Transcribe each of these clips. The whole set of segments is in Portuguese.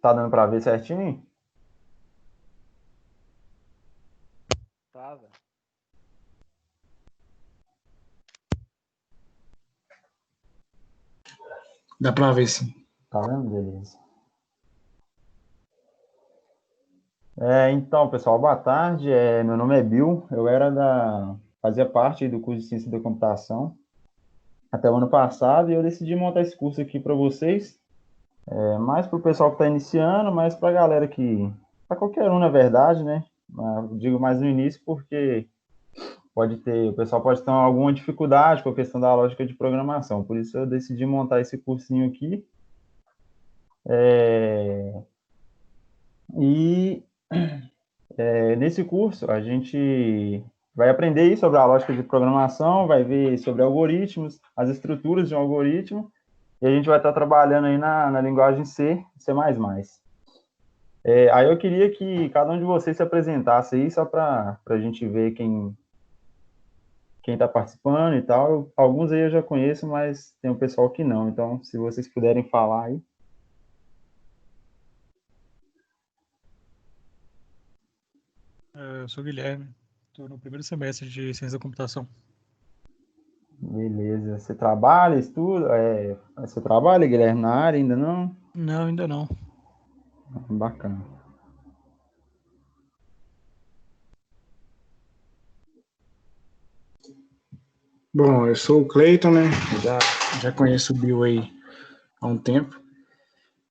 Tá dando para ver certinho? Tá, velho. Dá pra ver, sim. Tá vendo? Beleza. Então, pessoal, boa tarde. Meu nome é Bill. Fazia parte do curso de Ciência da Computação até o ano passado e eu decidi montar esse curso aqui para vocês. Mais para o pessoal que está iniciando, mais para a galera para qualquer um, na verdade, né? Mas eu digo mais no início porque o pessoal pode ter alguma dificuldade com a questão da lógica de programação. Por isso eu decidi montar esse cursinho aqui. E nesse curso, a gente vai aprender sobre a lógica de programação, vai ver sobre algoritmos, as estruturas de um algoritmo, e a gente vai estar trabalhando aí na linguagem C, C++. Aí eu queria que cada um de vocês se apresentasse aí, só para a gente ver quem está participando e tal. Alguns aí eu já conheço, mas tem um pessoal que não. Então, se vocês puderem falar aí. Eu sou o Guilherme, estou no primeiro semestre de Ciência da Computação. Beleza. Você trabalha, estuda? Você trabalha, Guilherme, na área? Ainda não? Não, ainda não. Bacana. Bom, eu sou o Cleiton, né? Já conheço o Bill aí há um tempo.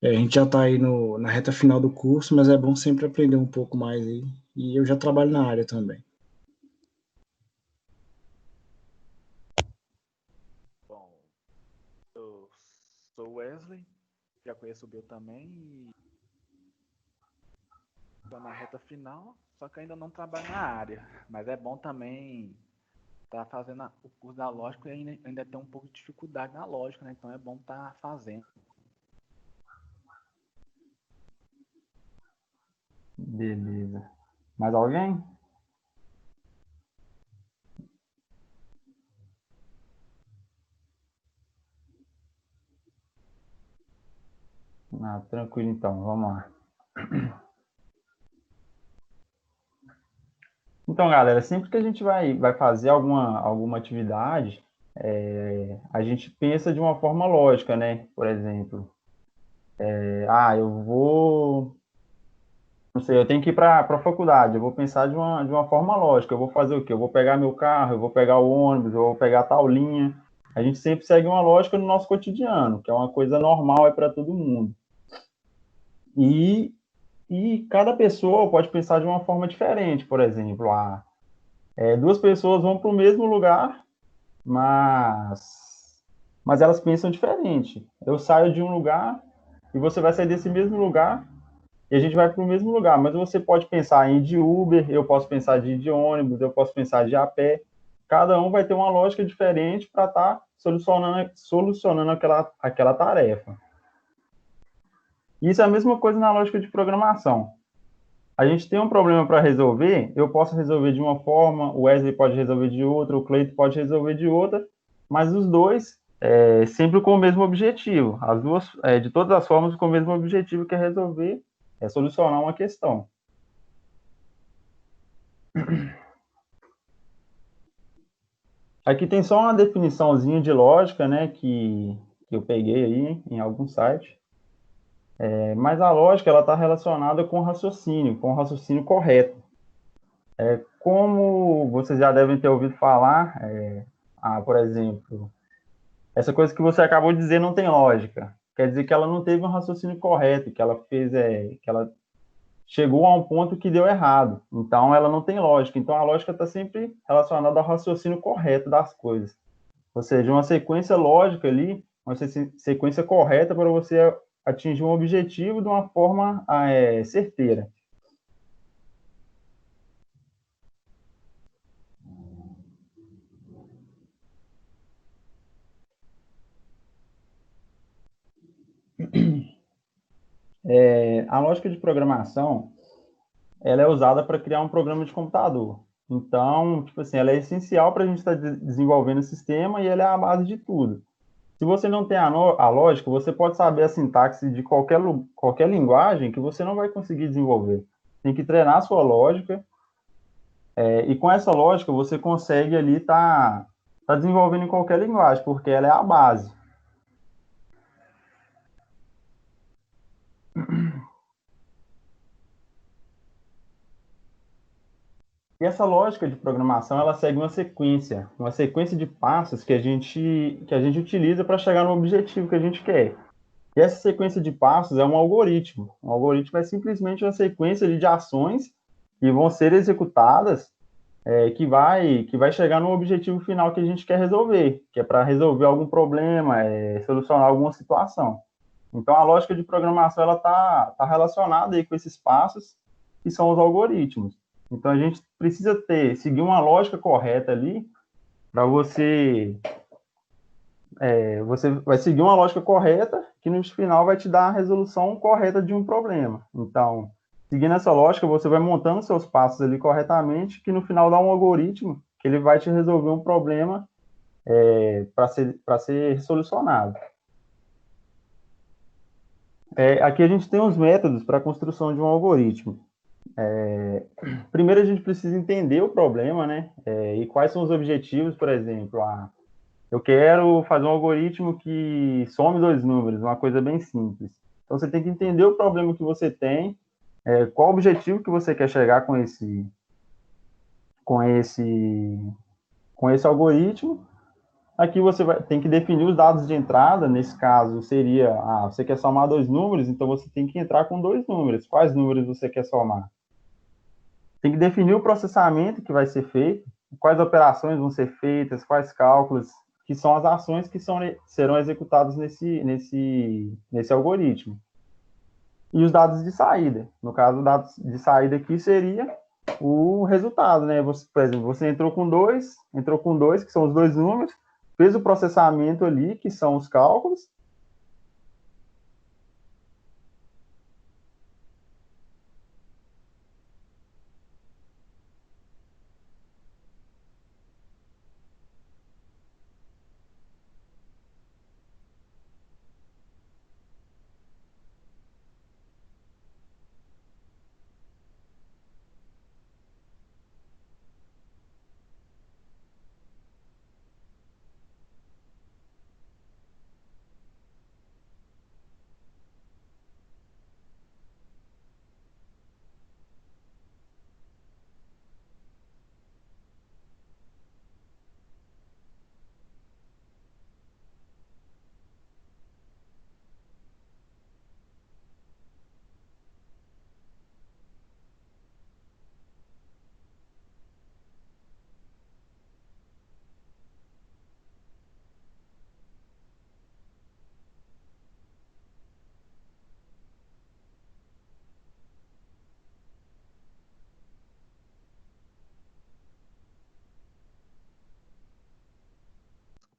A gente já está aí na reta final do curso, mas é bom sempre aprender um pouco mais aí. E eu já trabalho na área também. Bom, eu sou o Wesley, já conheço o Bill também e estou na reta final, só que ainda não trabalho na área. Mas é bom também estar fazendo o curso da lógica e ainda tem um pouco de dificuldade na lógica, né? Então é bom estar fazendo. Beleza. Mais alguém? Tranquilo então, vamos lá. Então, galera, sempre que a gente vai fazer alguma atividade, a gente pensa de uma forma lógica, né? Por exemplo, eu vou, não sei, eu tenho que ir para a faculdade, eu vou pensar de uma forma lógica, eu vou fazer o quê? Eu vou pegar meu carro, eu vou pegar o ônibus, eu vou pegar tal linha. A gente sempre segue uma lógica no nosso cotidiano, que é uma coisa normal para todo mundo. E cada pessoa pode pensar de uma forma diferente, por exemplo, duas pessoas vão para o mesmo lugar, mas elas pensam diferente. Eu saio de um lugar e você vai sair desse mesmo lugar e a gente vai para o mesmo lugar, mas você pode pensar em ir de Uber, eu posso pensar de ir de ônibus, eu posso pensar de ir a pé. Cada um vai ter uma lógica diferente para estar solucionando aquela tarefa. Isso é a mesma coisa na lógica de programação. A gente tem um problema para resolver, eu posso resolver de uma forma, o Wesley pode resolver de outra, o Cleiton pode resolver de outra, mas os dois sempre com o mesmo objetivo. As duas, de todas as formas, com o mesmo objetivo, que é resolver, solucionar uma questão. Aqui tem só uma definiçãozinha de lógica, né, que eu peguei aí em algum site. Mas a lógica ela está relacionada com o raciocínio correto. Como vocês já devem ter ouvido falar, por exemplo, essa coisa que você acabou de dizer não tem lógica. Quer dizer que ela não teve um raciocínio correto, que ela que ela chegou a um ponto que deu errado. Então, ela não tem lógica. Então, a lógica está sempre relacionada ao raciocínio correto das coisas. Ou seja, uma sequência lógica ali, uma sequência correta para você atingir um objetivo de uma forma certeira. A lógica de programação, ela é usada para criar um programa de computador. Então, tipo assim, ela é essencial para a gente estar desenvolvendo o sistema e ela é a base de tudo. Se você não tem a lógica, você pode saber a sintaxe de qualquer linguagem que você não vai conseguir desenvolver. Tem que treinar a sua lógica, e com essa lógica você consegue ali tá desenvolvendo em qualquer linguagem, porque ela é a base. E essa lógica de programação, ela segue uma sequência de passos que a gente utiliza para chegar no objetivo que a gente quer. E essa sequência de passos é um algoritmo. Um algoritmo é simplesmente uma sequência de ações que vão ser executadas, que vai chegar no objetivo final que a gente quer resolver, que é para resolver algum problema, solucionar alguma situação. Então, a lógica de programação ela tá relacionada aí com esses passos, que são os algoritmos. Então, a gente precisa seguir uma lógica correta ali para você vai seguir uma lógica correta que no final vai te dar a resolução correta de um problema. Então, seguindo essa lógica, você vai montando seus passos ali corretamente, que no final dá um algoritmo que ele vai te resolver um problema para ser solucionado. Aqui a gente tem os métodos para a construção de um algoritmo. Primeiro a gente precisa entender o problema, né? E quais são os objetivos, por exemplo. Eu quero fazer um algoritmo que some dois números, uma coisa bem simples. Então você tem que entender o problema que você tem, qual o objetivo que você quer chegar com esse, com esse algoritmo. Aqui você tem que definir os dados de entrada, nesse caso seria, você quer somar dois números, então você tem que entrar com dois números. Quais números você quer somar? Tem que definir o processamento que vai ser feito, quais operações vão ser feitas, quais cálculos, que são as ações que serão executadas nesse algoritmo. E os dados de saída. No caso, os dados de saída aqui seria o resultado, né? Por exemplo, você entrou com dois, que são os dois números, fez o processamento ali, que são os cálculos.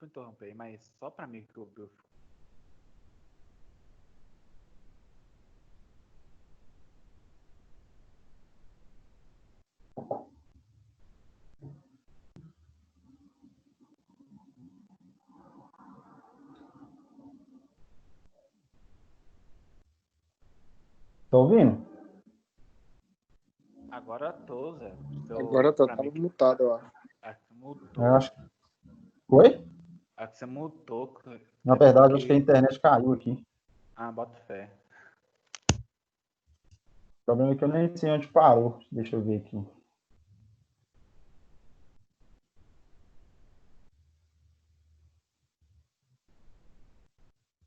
Desculpa interromper, mas só para mim que o Bill. Tá ouvindo? Agora tô, Zé. Agora tá, Pra tava mim que mutado, ó. você Eu mutou. acho. Oi? Você mutou. Na É verdade, acho que a porque. internet caiu aqui. Bota fé. O problema é que eu nem sei onde parou. Deixa eu ver aqui.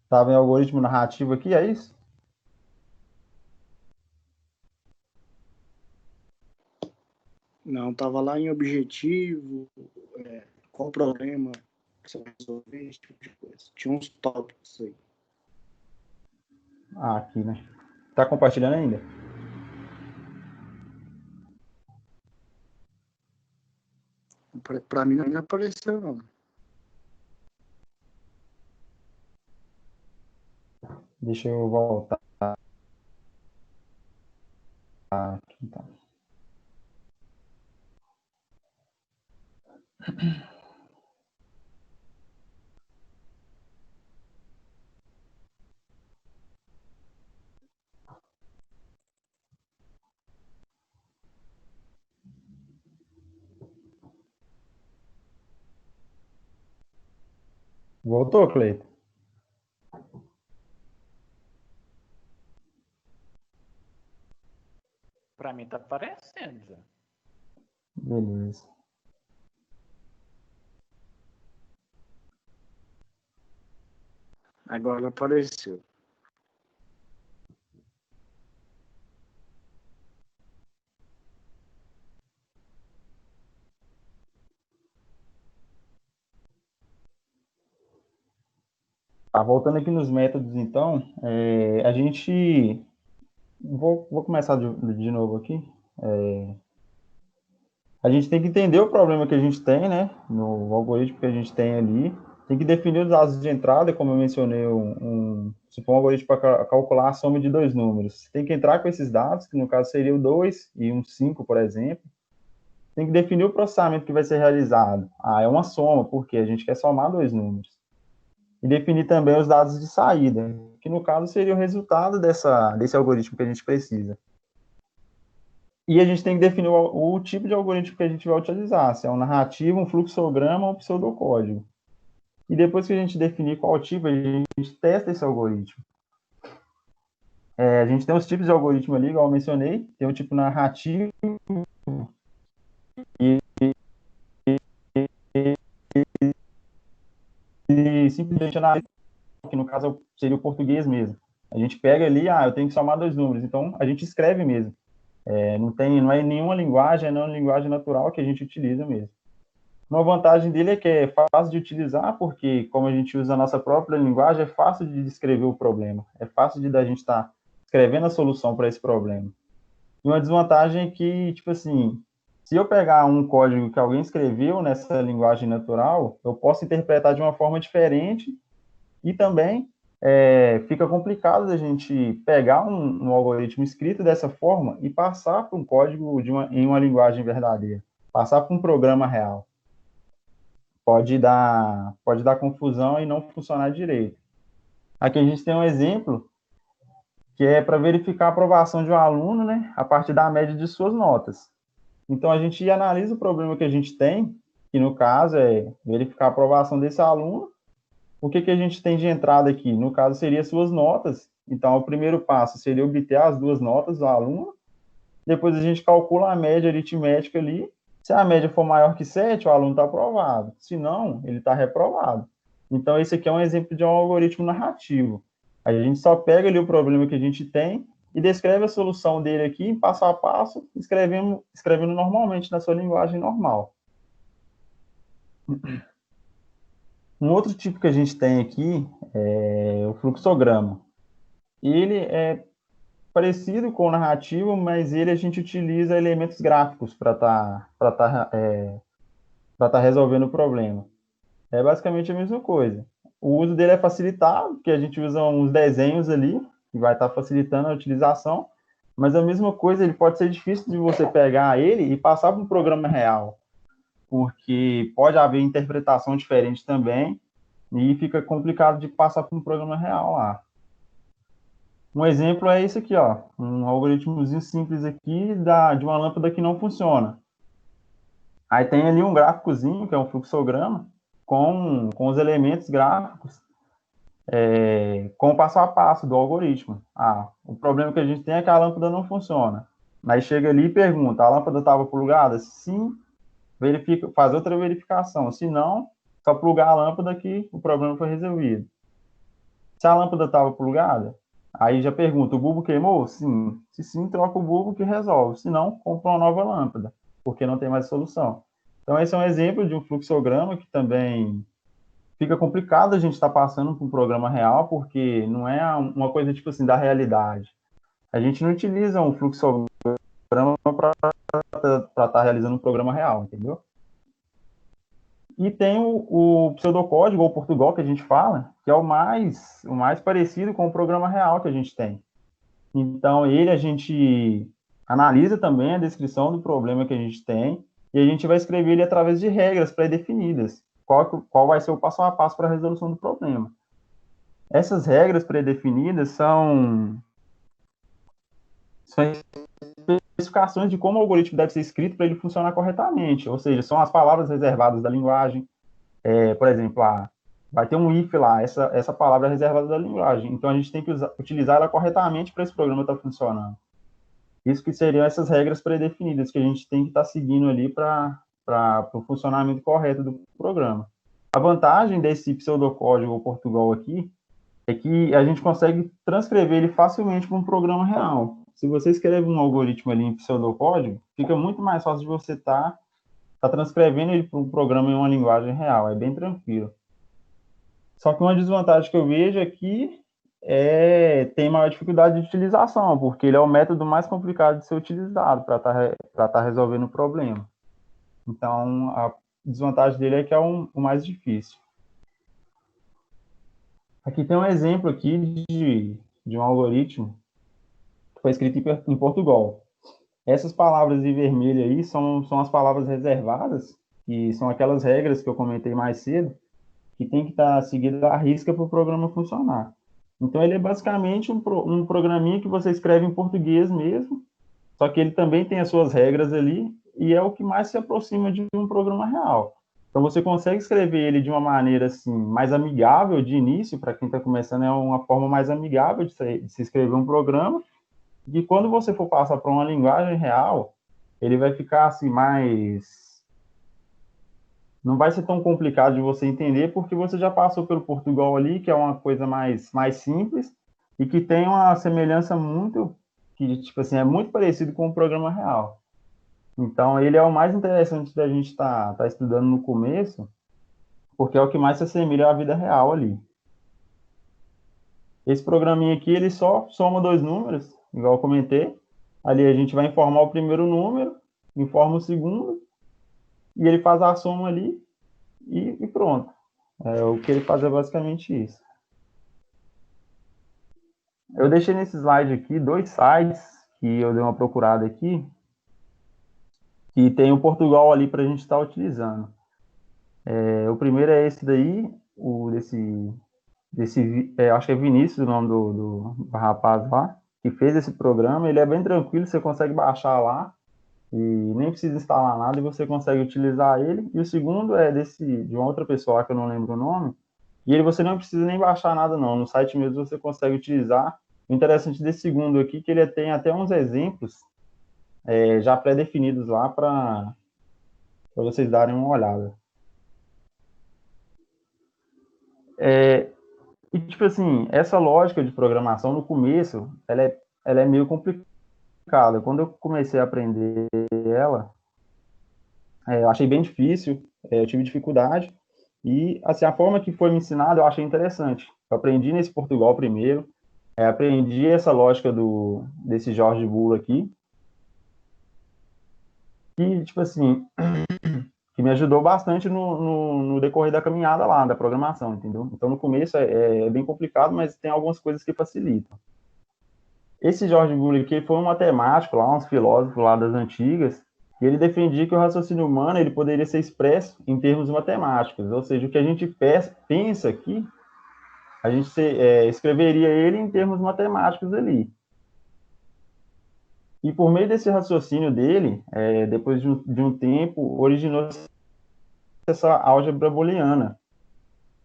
Estava em algoritmo narrativo aqui, é isso? Não, tava lá em objetivo, qual o problema que você vai resolver, esse tipo de coisa. Tinha uns tópicos aí. Aqui, né? Tá compartilhando ainda? Pra mim não apareceu, não. Deixa eu voltar aqui, então. Voltou, Cleiton? Pra mim tá aparecendo já. Beleza. Agora apareceu. Tá, voltando aqui nos métodos, então, a gente... Vou começar de novo aqui. A gente tem que entender o problema que a gente tem, né? No algoritmo que a gente tem ali. Tem que definir os dados de entrada, como eu mencionei, se for um algoritmo para calcular a soma de dois números. Tem que entrar com esses dados, que no caso seria o 2 e um 5, por exemplo. Tem que definir o processamento que vai ser realizado. É uma soma, porque a gente quer somar dois números. E definir também os dados de saída, que no caso seria o resultado desse algoritmo que a gente precisa. E a gente tem que definir o tipo de algoritmo que a gente vai utilizar, se é um narrativo, um fluxograma ou um pseudocódigo. E depois que a gente definir qual tipo, a gente testa esse algoritmo. A gente tem os tipos de algoritmo ali, igual eu mencionei, tem o tipo narrativo e simplesmente analisa, que no caso seria o português mesmo. A gente pega ali, eu tenho que somar dois números, então a gente escreve mesmo. Não é nenhuma linguagem, não é uma linguagem natural que a gente utiliza mesmo. Uma vantagem dele é que é fácil de utilizar, porque como a gente usa a nossa própria linguagem, é fácil de descrever o problema. É fácil de a gente estar escrevendo a solução para esse problema. E uma desvantagem é que, tipo assim, se eu pegar um código que alguém escreveu nessa linguagem natural, eu posso interpretar de uma forma diferente e também fica complicado da gente pegar um algoritmo escrito dessa forma e passar para um código em uma linguagem verdadeira, passar para um programa real. Pode dar confusão e não funcionar direito. Aqui a gente tem um exemplo que é para verificar a aprovação de um aluno, né, a partir da média de suas notas. Então a gente analisa o problema que a gente tem, que no caso é verificar a aprovação desse aluno. O que a gente tem de entrada aqui? No caso seria suas notas. Então o primeiro passo seria obter as duas notas do aluno. Depois a gente calcula a média aritmética ali. Se a média for maior que 7, o aluno está aprovado. Se não, ele está reprovado. Então, esse aqui é um exemplo de um algoritmo narrativo. A gente só pega ali o problema que a gente tem e descreve a solução dele aqui, passo a passo, escrevendo normalmente na sua linguagem normal. Um outro tipo que a gente tem aqui é o fluxograma. Ele é parecido com o narrativo, mas a gente utiliza elementos gráficos para estar resolvendo o problema. É basicamente a mesma coisa. O uso dele é facilitado, porque a gente usa uns desenhos ali, que vai estar facilitando a utilização, mas a mesma coisa, ele pode ser difícil de você pegar ele e passar para um programa real, porque pode haver interpretação diferente também, e fica complicado de passar para um programa real lá. Um exemplo é esse aqui, ó, um algoritmozinho simples aqui de uma lâmpada que não funciona. Aí tem ali um gráficozinho, que é um fluxograma, com os elementos gráficos, com o passo a passo do algoritmo. O problema que a gente tem é que a lâmpada não funciona. Mas chega ali e pergunta, a lâmpada estava plugada? Sim, faz outra verificação. Se não, só plugar a lâmpada que o problema foi resolvido. Se a lâmpada estava plugada, aí já pergunta, o bulbo queimou? Sim. Se sim, troca o bulbo que resolve. Se não, compra uma nova lâmpada, porque não tem mais solução. Então, esse é um exemplo de um fluxograma que também fica complicado a gente estar passando para um programa real, porque não é uma coisa, tipo assim, da realidade. A gente não utiliza um fluxograma para estar realizando um programa real, entendeu? E tem o pseudocódigo, ou Portugal, que a gente fala, que é o mais parecido com o programa real que a gente tem. Então, a gente analisa também a descrição do problema que a gente tem e a gente vai escrever ele através de regras pré-definidas. Qual vai ser o passo a passo para a resolução do problema. Essas regras pré-definidas são especificações de como o algoritmo deve ser escrito para ele funcionar corretamente, ou seja, são as palavras reservadas da linguagem. Por exemplo, vai ter um if lá, essa palavra é reservada da linguagem. Então, a gente tem que utilizar ela corretamente para esse programa estar funcionando. Isso que seriam essas regras pré-definidas que a gente tem que estar seguindo ali para o funcionamento correto do programa. A vantagem desse pseudocódigo Portugal aqui é que a gente consegue transcrever ele facilmente para um programa real. Se você escreve um algoritmo ali em pseudocódigo, fica muito mais fácil de você estar transcrevendo ele para um programa em uma linguagem real. É bem tranquilo. Só que uma desvantagem que eu vejo aqui tem maior dificuldade de utilização, porque ele é o método mais complicado de ser utilizado para estar resolvendo o problema. Então, a desvantagem dele é que é o mais difícil. Aqui tem um exemplo aqui de um algoritmo que foi escrito em Portugal. Essas palavras em vermelho aí são as palavras reservadas, que são aquelas regras que eu comentei mais cedo, que tem que estar seguida à risca para o programa funcionar. Então, ele é basicamente um programinha que você escreve em português mesmo, só que ele também tem as suas regras ali, e é o que mais se aproxima de um programa real. Então, você consegue escrever ele de uma maneira assim, mais amigável de início, para quem está começando, é uma forma mais amigável de se escrever um programa, e quando você for passar para uma linguagem real, ele vai ficar assim mais... Não vai ser tão complicado de você entender, porque você já passou pelo Portugal ali, que é uma coisa mais simples, e que tem uma semelhança muito... que, tipo assim, é muito parecido com o programa real. Então, ele é o mais interessante da gente estar estudando no começo, porque é o que mais se assemelha à vida real ali. Esse programinha aqui, ele só soma dois números, igual eu comentei. Ali a gente vai informar o primeiro número, informa o segundo, e ele faz a soma ali e pronto. O que ele faz é basicamente isso. Eu deixei nesse slide aqui 2 sites que eu dei uma procurada aqui, que tem o Portugal ali para a gente estar utilizando. O primeiro é esse daí, acho que é Vinícius o nome do rapaz lá, que fez esse programa. Ele é bem tranquilo, você consegue baixar lá e nem precisa instalar nada e você consegue utilizar ele. E o segundo é de uma outra pessoa que eu não lembro o nome, e ele você não precisa nem baixar nada não, no site mesmo você consegue utilizar. O interessante desse segundo aqui é que ele tem até uns exemplos já pré-definidos lá para vocês darem uma olhada. E, tipo assim, essa lógica de programação, no começo, ela é meio complicada. Quando eu comecei a aprender ela, eu achei bem difícil, eu tive dificuldade. E, assim, a forma que foi me ensinada, eu achei interessante. Eu aprendi nesse Portugal primeiro, aprendi essa lógica desse Jorge Bull aqui. E, tipo assim, que me ajudou bastante no decorrer da caminhada lá, da programação, entendeu? Então, no começo é bem complicado, mas tem algumas coisas que facilitam. Esse George Bull aqui foi um matemático lá, um filósofo lá das antigas, e ele defendia que o raciocínio humano ele poderia ser expresso em termos matemáticos, ou seja, o que a gente pensa aqui, a gente escreveria ele em termos matemáticos ali. E por meio desse raciocínio dele, depois de um tempo, originou essa álgebra booleana,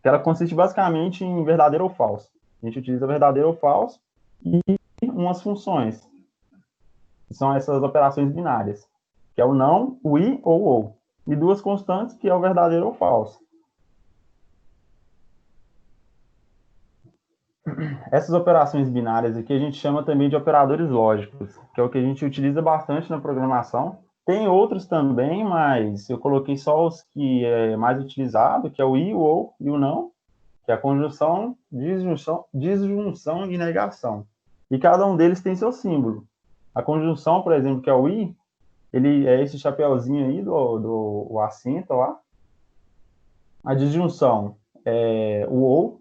que ela consiste basicamente em verdadeiro ou falso. A gente utiliza verdadeiro ou falso e umas funções, que são essas operações binárias, que é o não, o i ou o ou. E duas constantes, que é o verdadeiro ou falso. Essas operações binárias aqui a gente chama também de operadores lógicos, que é o que a gente utiliza bastante na programação. Tem outros também, mas eu coloquei só os que é mais utilizado, que é o i, o ou e o não, que é a conjunção, disjunção e negação. E cada um deles tem seu símbolo. A conjunção, por exemplo, que é o i, ele é esse chapeuzinho aí do acento lá. A disjunção é o ou,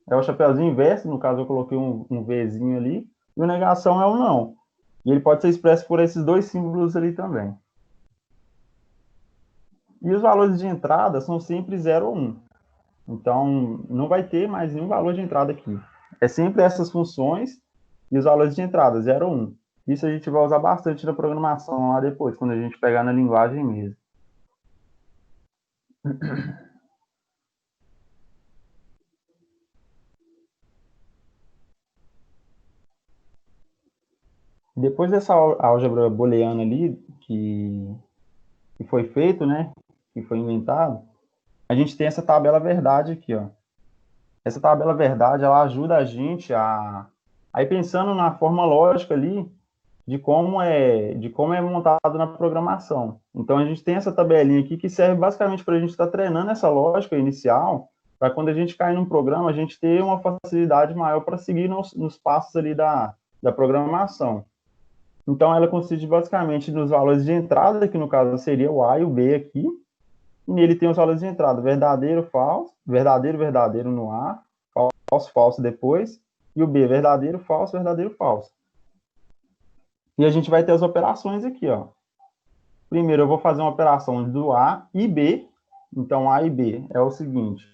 é o chapeuzinho inverso, no caso eu coloquei um Vzinho ali, e o negação é o não. E ele pode ser expresso por esses dois símbolos ali também. E os valores de entrada são sempre 0 ou 1. Então, não vai ter mais nenhum valor de entrada aqui. É sempre essas funções e os valores de entrada, 0 ou 1. Isso a gente vai usar bastante na programação lá depois, quando a gente pegar na linguagem mesmo. Depois dessa álgebra booleana ali, que foi feito, né, que foi inventado, a gente tem essa tabela verdade aqui, ó. Essa tabela verdade, ela ajuda a gente a ir pensando na forma lógica ali de como é montado na programação. Então, a gente tem essa tabelinha aqui que serve basicamente para a gente estar treinando essa lógica inicial, para quando a gente cair num programa, a gente ter uma facilidade maior para seguir nos passos ali da programação. Então, ela consiste basicamente nos valores de entrada, que no caso seria o A e o B aqui, e nele tem os valores de entrada, verdadeiro, falso, verdadeiro, verdadeiro no A, falso, falso depois, e o B, verdadeiro, falso. E a gente vai ter as operações aqui, ó. Primeiro eu vou fazer uma operação do A e B. Então, A e B é o seguinte.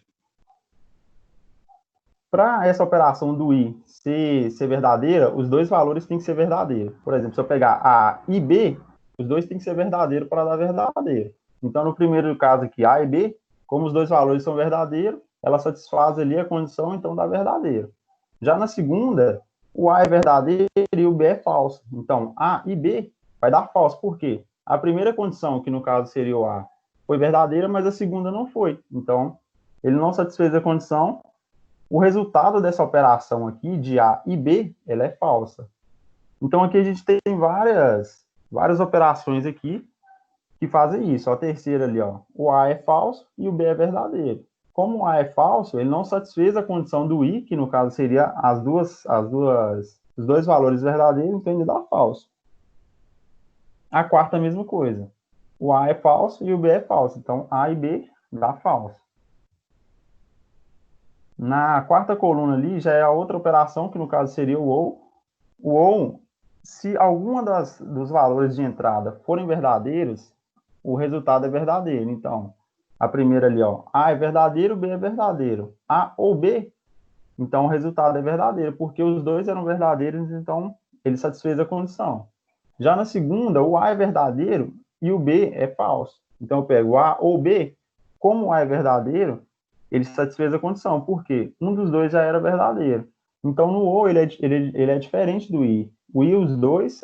Para essa operação do I ser verdadeira, os dois valores têm que ser verdadeiros. Por exemplo, se eu pegar A e B, os dois têm que ser verdadeiros para dar verdadeiro. Então, no primeiro caso aqui, A e B, como os dois valores são verdadeiros, ela satisfaz ali a condição, então dá verdadeiro. Já na segunda, o A é verdadeiro e o B é falso. Então, A e B vai dar falso. Por quê? A primeira condição, que no caso seria o A, foi verdadeira, mas a segunda não foi. Então, ele não satisfez a condição. O resultado dessa operação aqui, de A e B, ela é falsa. Então, aqui a gente tem várias operações aqui que fazem isso. A terceira ali, ó, o A é falso e o B é verdadeiro. Como o A é falso, ele não satisfez a condição do I, que no caso seria os dois valores verdadeiros, então ele dá falso. A quarta, a mesma coisa. O A é falso e o B é falso. Então, A e B dá falso. Na quarta coluna ali, já é a outra operação, que no caso seria o OU. O OU, se alguma dos valores de entrada forem verdadeiros, o resultado é verdadeiro. Então, a primeira ali, ó, A é verdadeiro, B é verdadeiro. A ou B, então o resultado é verdadeiro, porque os dois eram verdadeiros, então ele satisfez a condição. Já na segunda, o A é verdadeiro e o B é falso. Então eu pego A ou B, como o A é verdadeiro, ele satisfez a condição, porque um dos dois já era verdadeiro. Então no OU ele é diferente do I. O I,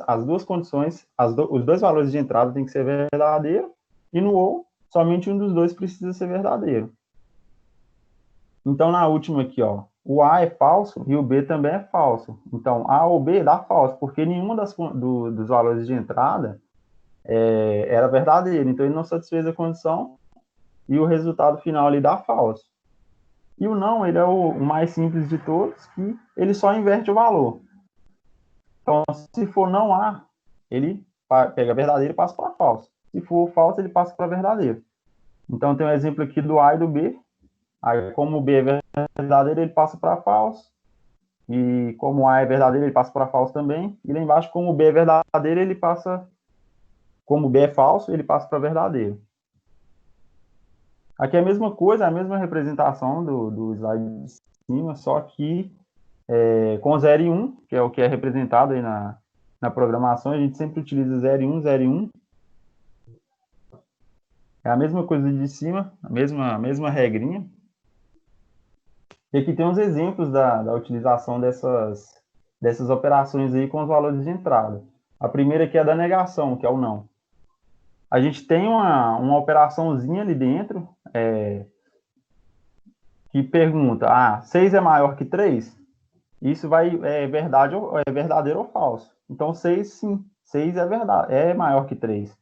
as duas condições, os dois valores de entrada tem que ser verdadeiro, e no OU, somente um dos dois precisa ser verdadeiro. Então na última aqui, ó, o A é falso e o B também é falso. Então, A ou B dá falso, porque nenhum dos valores de entrada era verdadeiro. Então, ele não satisfez a condição e o resultado final ali dá falso. E o não, ele é o mais simples de todos, que ele só inverte o valor. Então, se for não A, ele pega verdadeiro e passa para falso. Se for falso, ele passa para verdadeiro. Então, tem um exemplo aqui do A e do B. Aí, como o B é verdadeiro, ele passa para falso. E como o A é verdadeiro, ele passa para falso também. E lá embaixo, como o B é verdadeiro, ele passa... Como o B é falso, ele passa para verdadeiro. Aqui é a mesma coisa, a mesma representação do slide de cima, só que com 0 e 1, que é o que é representado aí na programação. A gente sempre utiliza 0 e 1, 0 e 1. É a mesma coisa de cima, a mesma regrinha. E aqui tem uns exemplos da utilização dessas operações aí com os valores de entrada. A primeira aqui é a da negação, que é o não. A gente tem uma operaçãozinha ali dentro que pergunta, 6 é maior que 3? Isso é verdadeiro ou falso. Então, 6, sim. 6 é verdade, é maior que 3.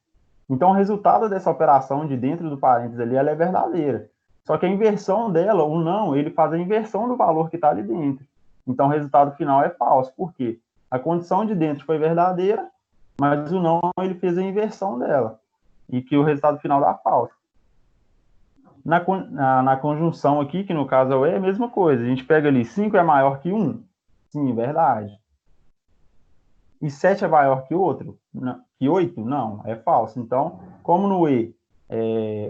Então, o resultado dessa operação de dentro do parênteses ali, ela é verdadeira. Só que a inversão dela, o não, ele faz a inversão do valor que está ali dentro. Então, o resultado final é falso. Por quê? A condição de dentro foi verdadeira, mas o não, ele fez a inversão dela. E que o resultado final dá falso. Na conjunção aqui, que no caso é o é a mesma coisa. A gente pega ali, 5 é maior que 1? Sim, verdade. E 7 é maior que outro? Não. Que 8? Não, é falso. Então, como no E,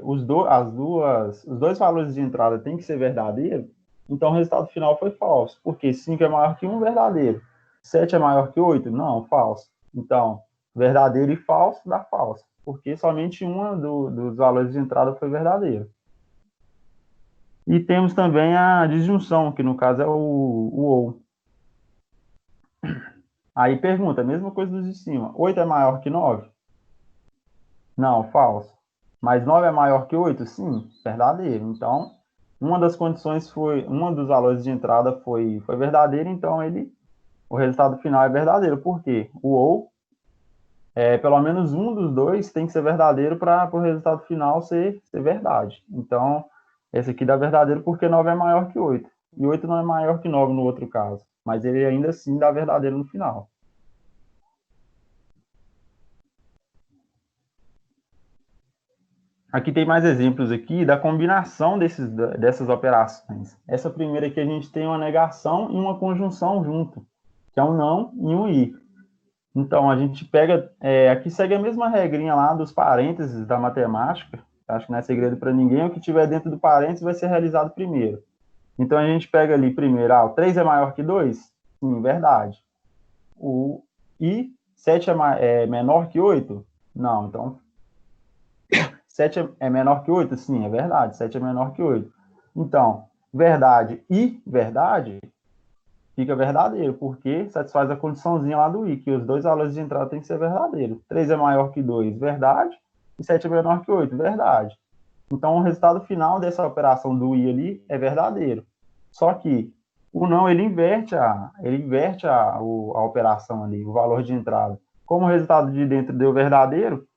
os dois valores de entrada têm que ser verdadeiros, então o resultado final foi falso. Porque 5 é maior que 1, verdadeiro. 7 é maior que 8? Não, falso. Então, verdadeiro e falso dá falso. Porque somente dos valores de entrada foi verdadeiro. E temos também a disjunção, que no caso é o OU. Aí pergunta, mesma coisa dos de cima. 8 é maior que 9? Não, falso. Mas 9 é maior que 8? Sim, verdadeiro. Então, uma das condições foi, uma dos valores de entrada foi verdadeiro, então o resultado final é verdadeiro. Por quê? O ou, pelo menos um dos dois tem que ser verdadeiro para o resultado final ser verdade. Então, esse aqui dá verdadeiro porque 9 é maior que 8. E 8 não é maior que 9 no outro caso. Mas ele ainda assim dá verdadeiro no final. Aqui tem mais exemplos aqui da combinação dessas operações. Essa primeira aqui a gente tem uma negação e uma conjunção junto, que é um não e um i. Então a gente pega, aqui segue a mesma regrinha lá dos parênteses da matemática. Acho que não é segredo para ninguém. O que tiver dentro do parênteses vai ser realizado primeiro. Então a gente pega ali primeiro, o 3 é maior que 2? Sim, verdade. O i, 7 é menor que 8? Não, então 7 é menor que 8? Sim, é verdade. 7 é menor que 8. Então, verdade e verdade fica verdadeiro, porque satisfaz a condiçãozinha lá do i, que os dois valores de entrada têm que ser verdadeiros. 3 é maior que 2, verdade. E 7 é menor que 8, verdade. Então, o resultado final dessa operação do i ali é verdadeiro. Só que o não, ele inverte a operação ali, o valor de entrada. Como o resultado de dentro deu verdadeiro,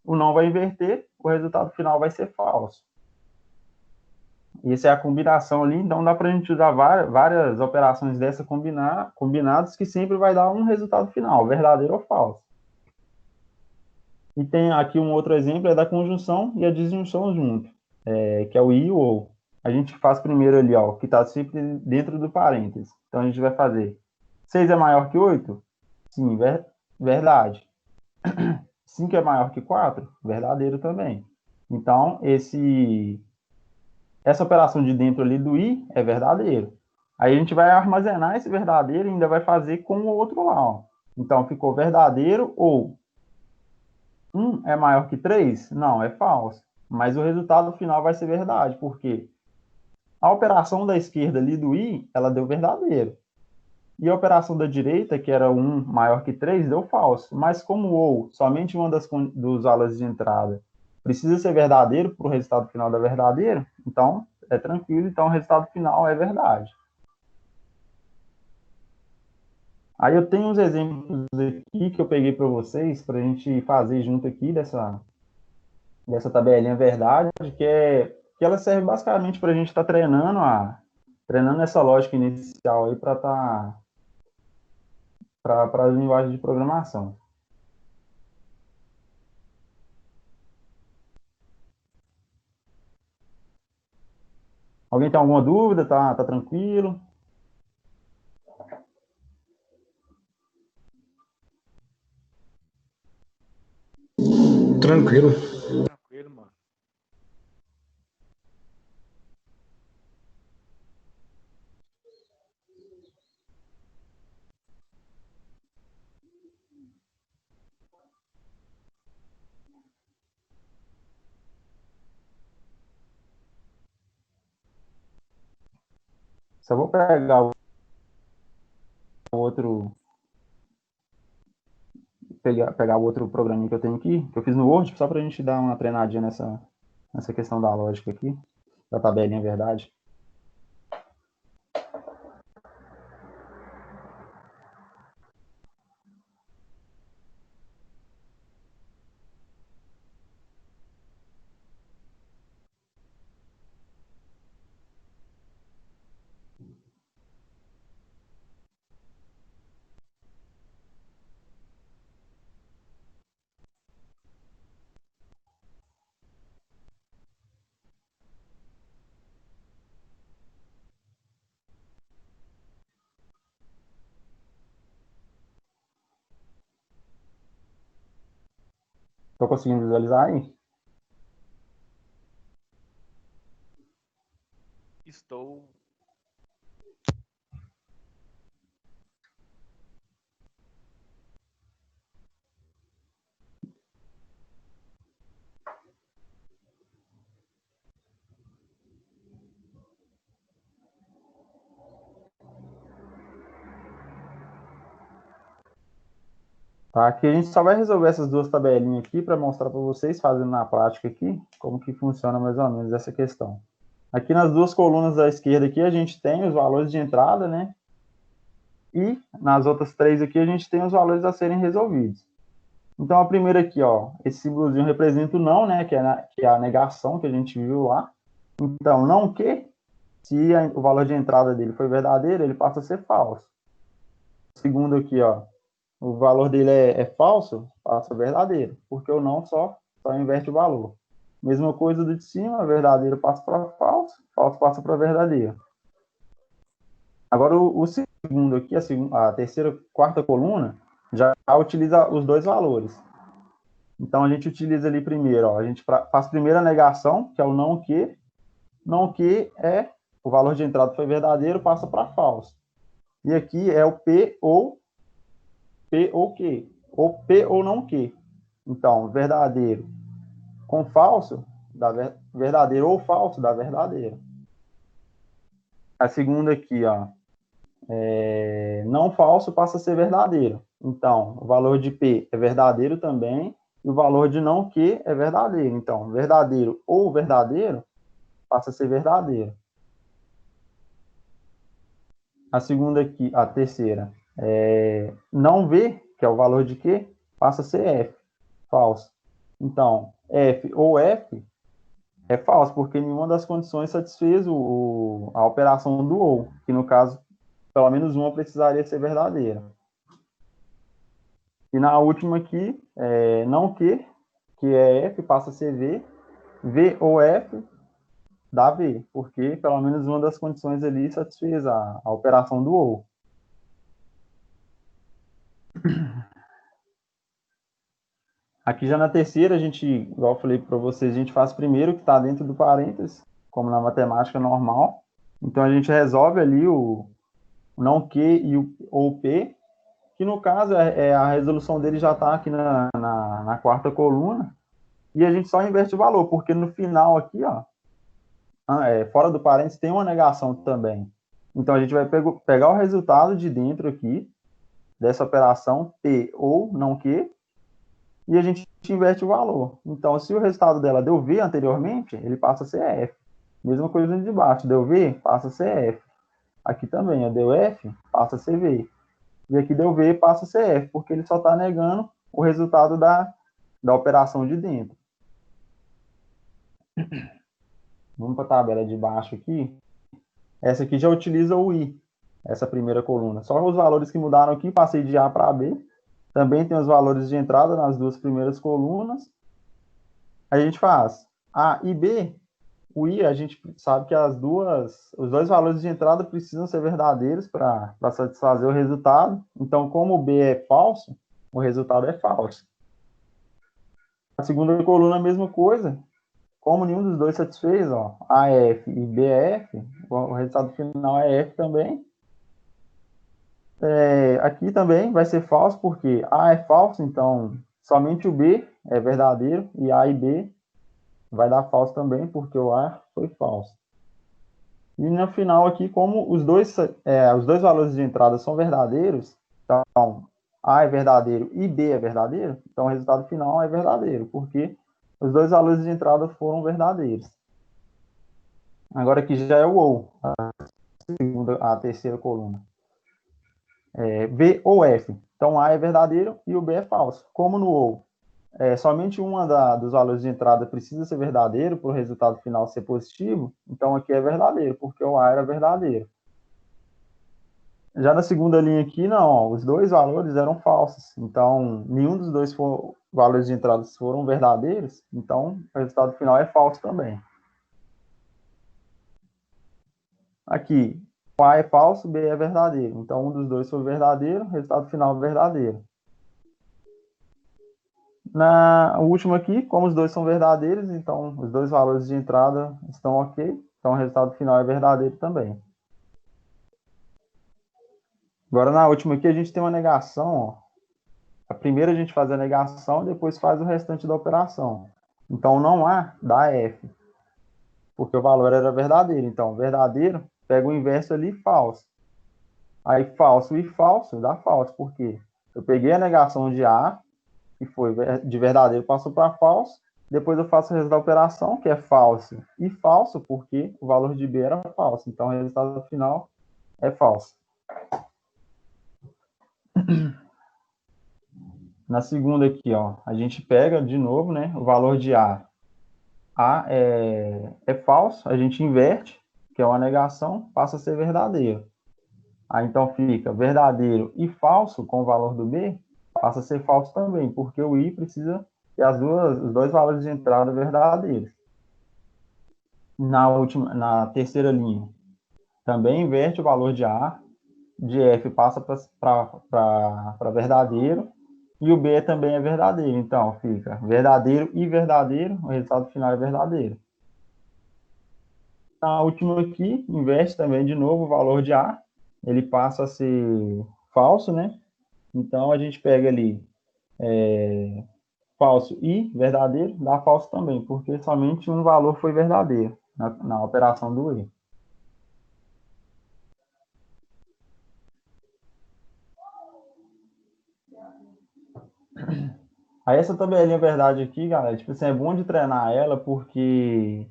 o não vai inverter, o resultado final vai ser falso. Essa é a combinação ali, então dá para a gente usar várias operações dessa combinadas que sempre vai dar um resultado final, verdadeiro ou falso. E tem aqui um outro exemplo, é da conjunção e a disjunção junto, que é o i e o ou. A gente faz primeiro ali, ó, que está sempre dentro do parênteses. Então a gente vai fazer 6 é maior que 8? Sim, verdade. 5 é maior que 4? Verdadeiro também. Então, essa operação de dentro ali do i é verdadeiro. Aí a gente vai armazenar esse verdadeiro e ainda vai fazer com o outro lá. Ó. Então, ficou verdadeiro ou 1 é maior que 3? Não, é falso. Mas o resultado final vai ser verdade, porque a operação da esquerda ali do i, ela deu verdadeiro. E a operação da direita, que era 1 maior que 3, deu falso. Mas como ou somente uma dos valores de entrada precisa ser verdadeiro para o resultado final dar verdadeiro, então é tranquilo, então o resultado final é verdade. Aí eu tenho uns exemplos aqui que eu peguei para vocês, para a gente fazer junto aqui dessa tabelinha verdade, que ela serve basicamente para a gente estar treinando essa lógica inicial aí para as linguagens de programação. Alguém tem alguma dúvida? Tá tranquilo? Tranquilo. Tranquilo, mano. Só vou pegar o outro, pegar o outro programinha que eu tenho aqui, que eu fiz no Word, só para a gente dar uma treinadinha nessa questão da lógica aqui, da tabelinha verdade. Estou conseguindo visualizar aí? Estou. Tá? Aqui a gente só vai resolver essas duas tabelinhas aqui para mostrar para vocês, fazendo na prática aqui, como que funciona mais ou menos essa questão. Aqui nas duas colunas da esquerda aqui a gente tem os valores de entrada, né? E nas outras três aqui a gente tem os valores a serem resolvidos. Então a primeira aqui, ó, esse símbolozinho representa o não, né? Que é a negação que a gente viu lá. Então, não que, se o valor de entrada dele foi verdadeiro, ele passa a ser falso. O segundo aqui, ó, o valor dele é falso, passa verdadeiro, porque o não só inverte o valor. Mesma coisa do de cima, verdadeiro passa para falso, falso passa para verdadeiro. Agora o segundo aqui, a terceira, quarta coluna, já utiliza os dois valores. Então a gente utiliza ali primeiro, ó, a gente faz primeiro a negação, que é o não que é o valor de entrada foi verdadeiro, passa para falso. E aqui é o P ou que, ou P ou não que. Então, verdadeiro com falso, dá verdadeiro ou falso, dá verdadeiro. A segunda aqui, ó, não falso passa a ser verdadeiro. Então, o valor de P é verdadeiro também, e o valor de não que é verdadeiro. Então, verdadeiro ou verdadeiro passa a ser verdadeiro. A segunda aqui, a terceira, não V, que é o valor de Q, passa a ser F, falso. Então, F ou F é falso, porque nenhuma das condições satisfez a operação do ou, que no caso, pelo menos uma precisaria ser verdadeira. E na última aqui, não que é F, passa a ser V, V ou F dá V, porque pelo menos uma das condições ali satisfez a operação do ou. Aqui já na terceira, a gente, igual eu falei para vocês, a gente faz primeiro o que está dentro do parênteses, como na matemática normal. Então a gente resolve ali o não que e o P, que no caso a resolução dele já está aqui na quarta coluna, e a gente só inverte o valor, porque no final aqui, ó, fora do parênteses, tem uma negação também. Então a gente vai pegar o resultado de dentro aqui, dessa operação P ou não que, e a gente inverte o valor. Então, se o resultado dela deu V anteriormente, ele passa a ser F. Mesma coisa de baixo, deu V, passa a ser F. Aqui também, deu F, passa a ser V. E aqui deu V, passa a ser F, porque ele só está negando o resultado da operação de dentro. Vamos para a tabela de baixo aqui. Essa aqui já utiliza o I, essa primeira coluna. Só os valores que mudaram aqui, passei de A para B. Também tem os valores de entrada nas duas primeiras colunas. A gente faz A e B. O I, a gente sabe que os dois valores de entrada precisam ser verdadeiros para satisfazer o resultado. Então, como o B é falso, o resultado é falso. A segunda coluna, a mesma coisa. Como nenhum dos dois satisfez, ó, A é F e B é F, o resultado final é F também. Aqui também vai ser falso, porque A é falso, então somente o B é verdadeiro, e A e B vai dar falso também, porque o A foi falso. E no final aqui, como os dois valores de entrada são verdadeiros, então A é verdadeiro e B é verdadeiro, então o resultado final é verdadeiro, porque os dois valores de entrada foram verdadeiros. Agora aqui já é o OU, a terceira coluna. V ou F. Então A é verdadeiro e o B é falso. Como no OU, somente uma dos valores de entrada precisa ser verdadeiro para o resultado final ser positivo, então aqui é verdadeiro, porque o A era verdadeiro. Já na segunda linha aqui, não, ó, os dois valores eram falsos, então nenhum dos dois valores de entrada foram verdadeiros, então o resultado final é falso também. Aqui, o A é falso, B é verdadeiro, então um dos dois foi verdadeiro, resultado final é verdadeiro. Na última aqui, como os dois são verdadeiros, então os dois valores de entrada estão ok, então o resultado final é verdadeiro também. Agora, na última aqui, a gente tem uma negação, ó. A primeira a gente faz a negação, depois faz o restante da operação. Então, não A dá F, porque o valor era verdadeiro. Então, verdadeiro, pega o inverso ali, falso. Aí, falso e falso dá falso, por quê? Eu peguei a negação de A, que foi de verdadeiro, passou para falso. Depois eu faço o resultado da operação, que é falso e falso, porque o valor de B era falso. Então, o resultado final é falso. Na segunda aqui, ó, a gente pega de novo, né, o valor de A. A é falso, a gente inverte, que é uma negação, passa a ser verdadeiro. Aí então fica verdadeiro e falso com o valor do B, passa a ser falso também, porque o I precisa ter os dois valores de entrada verdadeiros. Na terceira linha, também inverte o valor de A, de F passa para verdadeiro, e o B também é verdadeiro. Então, fica verdadeiro e verdadeiro, o resultado final é verdadeiro. Na última aqui, inverte também de novo o valor de A, ele passa a ser falso, né? Então, a gente pega ali falso e verdadeiro, dá falso também, porque somente um valor foi verdadeiro na operação do E. Aí essa tabelinha verdade aqui, galera, tipo assim, é bom de treinar ela porque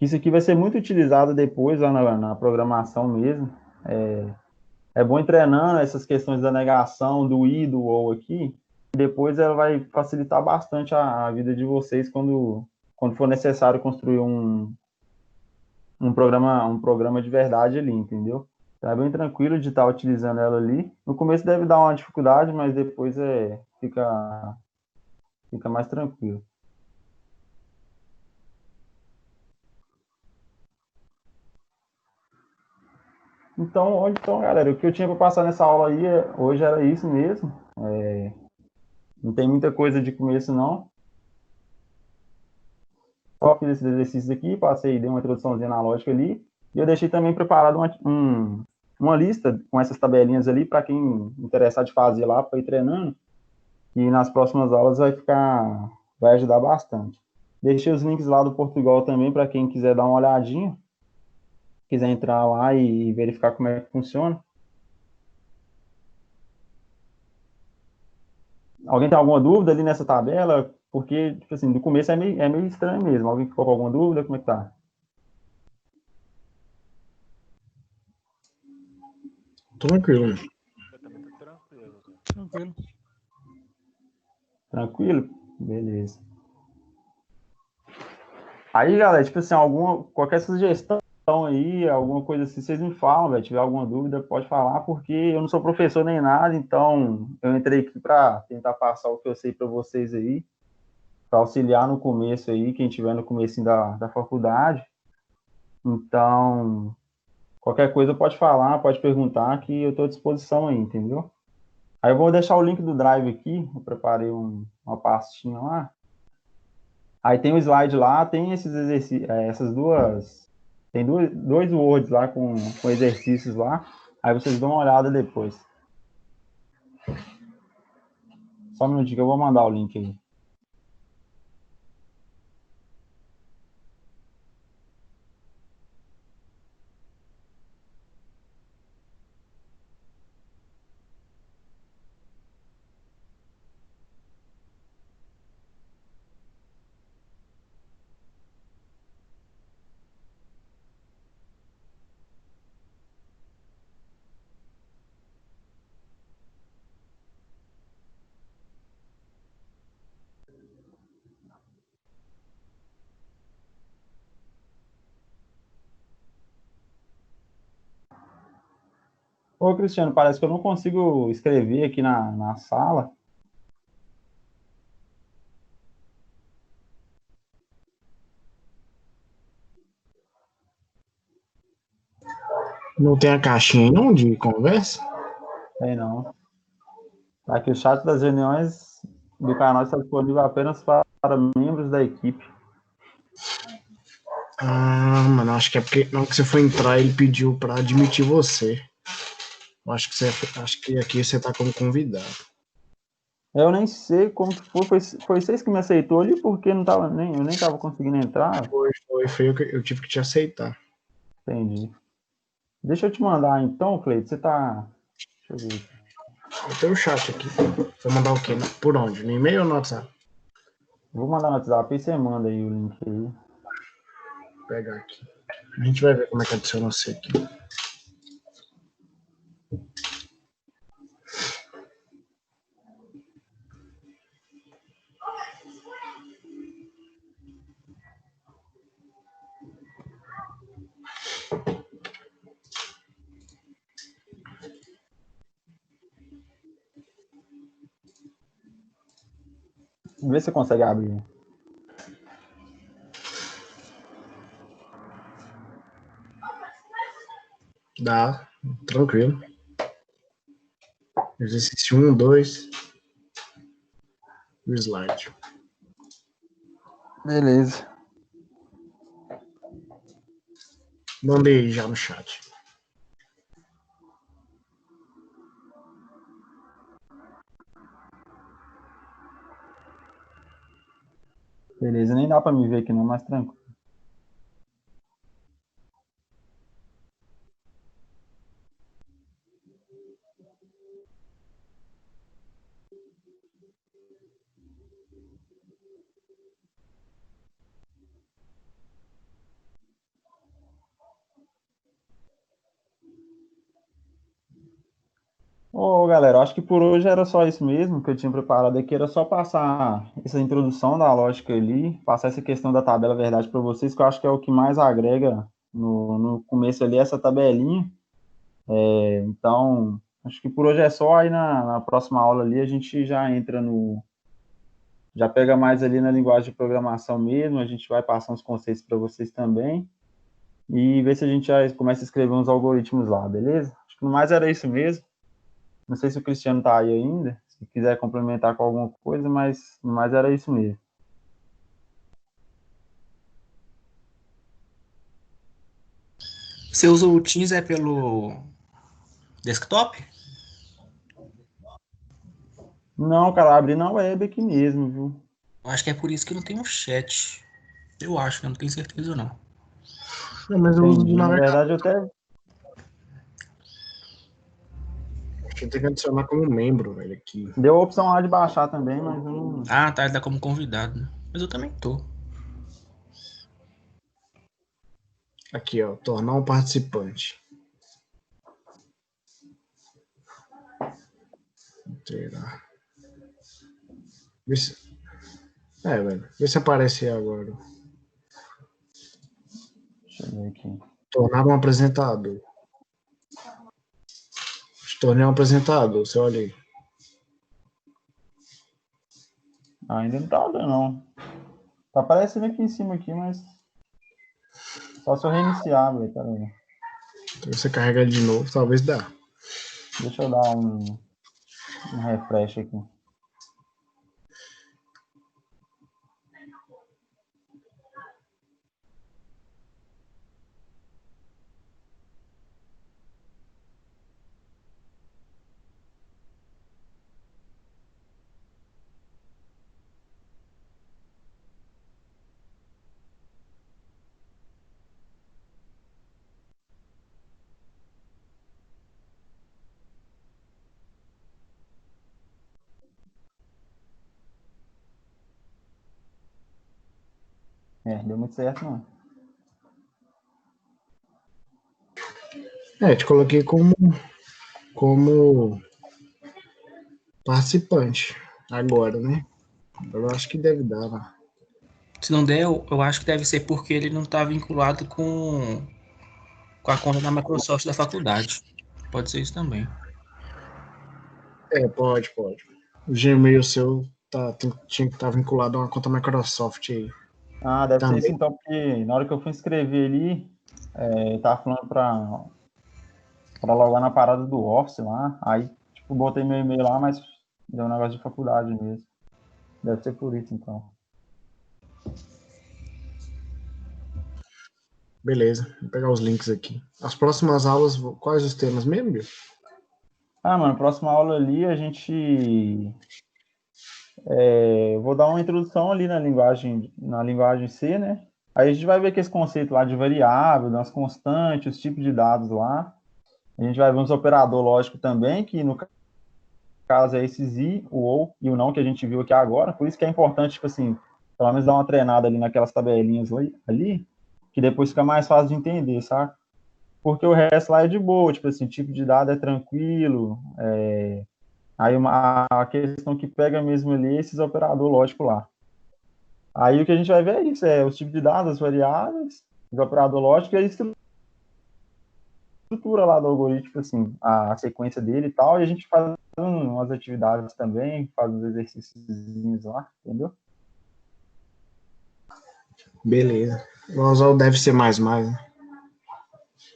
isso aqui vai ser muito utilizado depois lá na programação mesmo. É bom ir treinando essas questões da negação, do I, do OU aqui, e depois ela vai facilitar bastante a vida de vocês quando for necessário construir um programa de verdade ali, entendeu? Então é bem tranquilo de estar utilizando ela ali. No começo deve dar uma dificuldade, mas depois fica mais tranquilo. Então, galera, o que eu tinha para passar nessa aula aí hoje era isso mesmo. Não tem muita coisa de começo, não. Só fiz esses exercícios aqui, passei, dei uma introduçãozinha na lógica ali. E eu deixei também preparado uma lista com essas tabelinhas ali para quem interessar de fazer lá, para ir treinando. E nas próximas aulas vai ajudar bastante. Deixei os links lá do Portugal também para quem quiser dar uma olhadinha, quiser entrar lá e verificar como é que funciona. Alguém tem alguma dúvida ali nessa tabela? Porque, tipo assim, do começo é meio estranho mesmo. Alguém ficou com alguma dúvida? Como é que tá? Tranquilo. Eu também tô tranquilo. Tranquilo. Tranquilo? Beleza. Aí, galera, tipo assim, qualquer sugestão aí, alguma coisa assim, vocês me falam, velho. Tiver alguma dúvida, pode falar, porque eu não sou professor nem nada, então eu entrei aqui para tentar passar o que eu sei para vocês aí, para auxiliar no começo aí, quem tiver no começo da faculdade. Então, qualquer coisa pode falar, pode perguntar, que eu estou à disposição aí, entendeu? Aí eu vou deixar o link do Drive aqui, eu preparei uma pastinha lá. Aí tem o slide lá, tem esses exercícios, essas duas. Tem dois Words lá com exercícios lá. Aí vocês dão uma olhada depois. Só um minutinho que eu vou mandar o link aí. Ô, Cristiano, parece que eu não consigo escrever aqui na sala. Não tem a caixinha aí não de conversa? Tem não. Aqui o chat das reuniões do canal está disponível apenas para membros da equipe. Ah, mano, acho que é porque na hora que você foi entrar, ele pediu pra admitir você. Eu acho que aqui você tá como convidado. Eu nem sei como que foi vocês que me aceitou ali, porque eu nem estava conseguindo entrar. Foi eu tive que te aceitar. Entendi. Deixa eu te mandar então, Cleide. Deixa eu ver aqui. Eu tenho o chat aqui. Vou mandar o quê? Por onde? No e-mail ou no WhatsApp? Vou mandar no WhatsApp e você manda aí o link aí. Vou pegar aqui. A gente vai ver como é que adiciona você aqui. Vê se você consegue abrir. Dá, tranquilo. Exercício 1, 2. O slide. Beleza. Mandei já no chat. Beleza, nem dá pra me ver aqui não, mas tranquilo. Ô, galera, acho que por hoje era só isso mesmo que eu tinha preparado aqui. Era só passar essa introdução da lógica ali, passar essa questão da tabela verdade para vocês, que eu acho que é o que mais agrega no começo ali, essa tabelinha. Então, acho que por hoje é só. Aí na próxima aula ali a gente já entra no. Já pega mais ali na linguagem de programação mesmo, a gente vai passar uns conceitos para vocês também. E ver se a gente já começa a escrever uns algoritmos lá, beleza? Acho que no mais era isso mesmo. Não sei se o Cristiano tá aí ainda, se quiser complementar com alguma coisa, mas no mais era isso mesmo. Você usa o Teams pelo desktop? Não, cara, abri na web aqui mesmo, viu? Eu acho que é por isso que não tem um chat. Eu acho, eu não tenho certeza não. Não, mas eu uso do Entendi. Na navegador. verdade, eu até. Acho que tem que adicionar como membro, velho, aqui. Deu a opção lá de baixar também, mas eu não. Ah, tá, ele dá como convidado, né? Mas eu também tô. Aqui, ó, tornar um participante. Terá. Vê se... velho, vê se aparece agora. Deixa eu ver aqui. Tornar um apresentador. Tornei um apresentador, você olha aí. Ainda não tá dando, não. Tá aparecendo aqui em cima aqui, mas. Só se eu reiniciar, velho. Pera aí. Então você carrega ele de novo, talvez dá. Deixa eu dar um refresh aqui. Deu muito certo, não. Te coloquei como participante agora, né? Eu acho que deve dar, né? Se não der, eu acho que deve ser porque ele não tá vinculado com a conta da Microsoft da faculdade. Pode ser isso também. Pode. O Gmail seu tinha que estar vinculado a uma conta Microsoft aí. Ah, deve Também. ser isso então, porque na hora que eu fui inscrever ali, tava falando pra logar na parada do Office lá, aí, tipo, botei meu e-mail lá, mas deu um negócio de faculdade mesmo. Deve ser por isso, então. Beleza, vou pegar os links aqui. As próximas aulas, quais os temas mesmo, Bill? Ah, mano, próxima aula ali a gente... vou dar uma introdução ali na linguagem C, né? Aí a gente vai ver aquele conceito lá de variável, das constantes, os tipos de dados lá. A gente vai ver uns operador lógico também, que no caso é esses i, o ou e o não que a gente viu aqui agora. Por isso que é importante, tipo assim, pelo menos dar uma treinada ali naquelas tabelinhas ali, que depois fica mais fácil de entender, sabe? Porque o resto lá é de boa, tipo assim, tipo de dado é tranquilo. Aí a questão que pega mesmo ali é esses operadores lógicos lá. Aí o que a gente vai ver é isso, é os tipos de dados, as variáveis, os operadores lógicos e a estrutura lá do algoritmo, tipo assim, a sequência dele e tal, e a gente faz umas atividades também, faz uns exercícios lá, entendeu? Beleza. Vou usar o deve ser mais, né?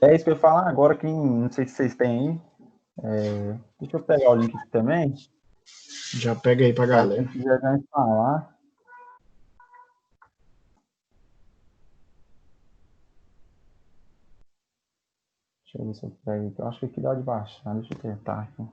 É isso que eu ia falar agora, que não sei se vocês têm aí. Deixa eu pegar o link aqui também, Já pega aí pra para galera. quem quiser já instalar. Deixa eu ver se eu pego aqui. Eu acho que aqui dá de baixar, deixa eu tentar aqui.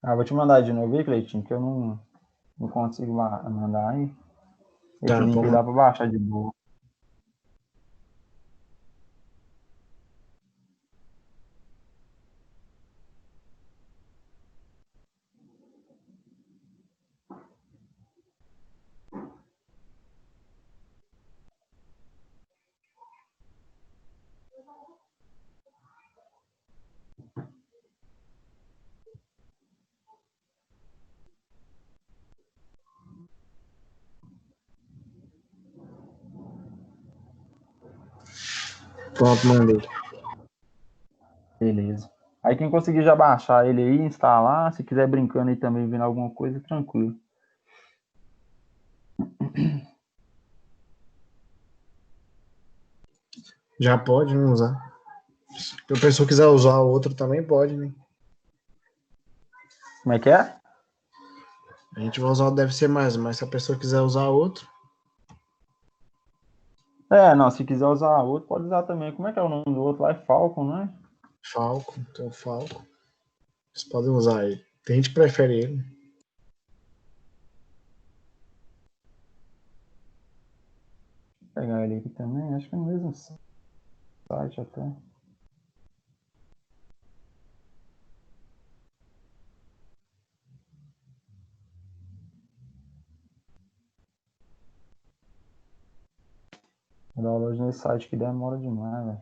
Vou te mandar de novo aí, Cleitinho, que eu não consigo mandar aí. Esse Tá, link aí vamos. dá para baixar de boa. Pronto, mandei. Beleza. Aí quem conseguir já baixar ele aí, instalar, se quiser brincando aí também, vendo alguma coisa, tranquilo. Já pode, não usar. Se a pessoa quiser usar o outro também pode, né? Como é que é? A gente vai usar o deve ser mais, mas se a pessoa quiser usar outro, Não, se quiser usar outro, pode usar também. Como é que é o nome do outro lá? É Falcon, né? Falco, então Falco. Vocês podem usar ele. Tem gente que prefere ele. Vou pegar ele aqui também, acho que é no mesmo site até. O download nesse site que demora demais, velho.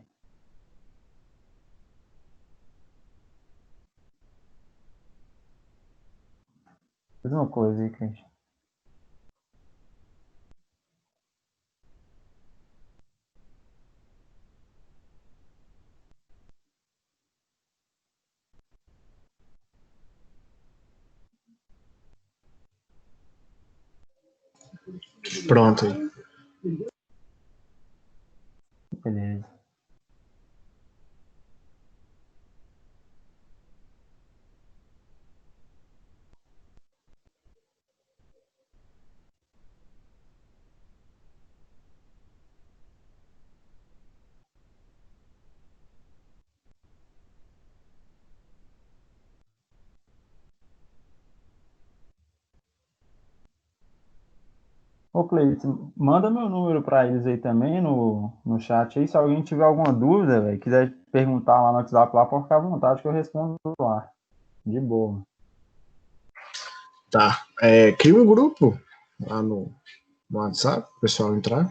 Mesma coisa aí, gente. Pronto aí. Beleza. Ô, Cleiton, manda meu número para eles aí também no chat aí. Se alguém tiver alguma dúvida, velho, quiser perguntar lá no WhatsApp lá, pode ficar à vontade que eu respondo lá. De boa. Tá. Cria um grupo lá no WhatsApp, o pessoal entrar.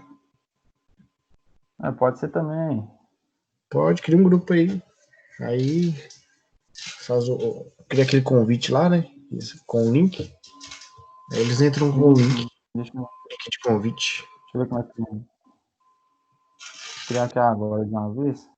Pode ser também. Pode, cria um grupo aí. Aí cria aquele convite lá, né? Isso, com o link. Aí eles entram com o link, Deixa eu link de convite. ver como é que é. Criar aqui agora de uma vez.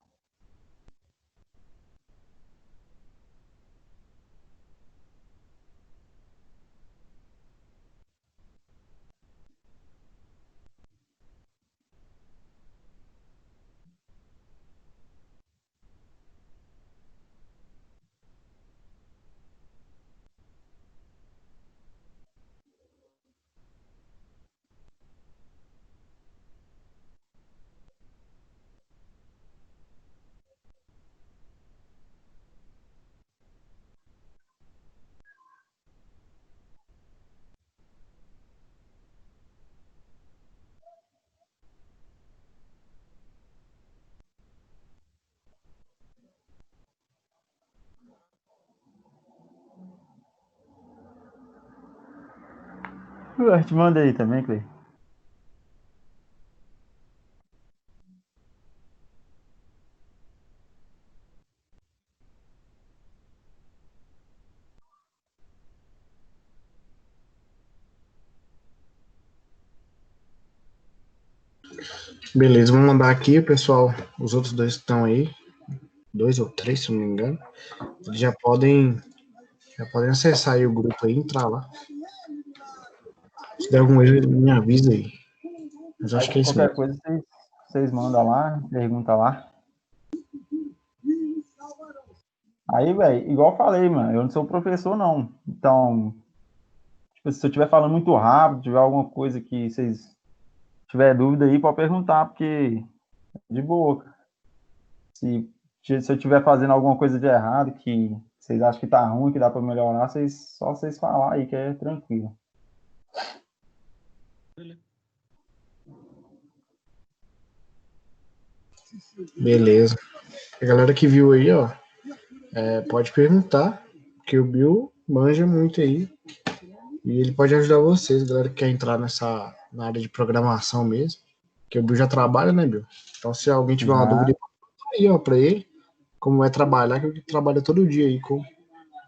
Eu te mandei aí também, Clay. Beleza, vamos mandar aqui, pessoal. Os outros dois que estão aí, 2 ou 3, se não me engano, eles já podem acessar aí o grupo aí, entrar lá. Se der algum erro, me avisa aí. Mas acho Aí que é isso qualquer mesmo. coisa vocês mandam lá, pergunta lá. Aí, velho, igual eu falei, mano, eu não sou professor, não. Então, tipo, se eu estiver falando muito rápido, tiver alguma coisa que vocês tiver dúvida aí, pode perguntar, porque de boa. Se eu estiver fazendo alguma coisa de errado, que vocês acham que tá ruim, que dá para melhorar, só vocês falar aí, que é tranquilo. Beleza. A galera que viu aí, ó, pode perguntar, porque o Bill manja muito aí. E ele pode ajudar vocês, galera que quer entrar na área de programação mesmo. Que o Bill já trabalha, né, Bill? Então, se alguém tiver uma Já, dúvida, aí, ó, pra ele, como é trabalhar, que ele trabalha todo dia aí com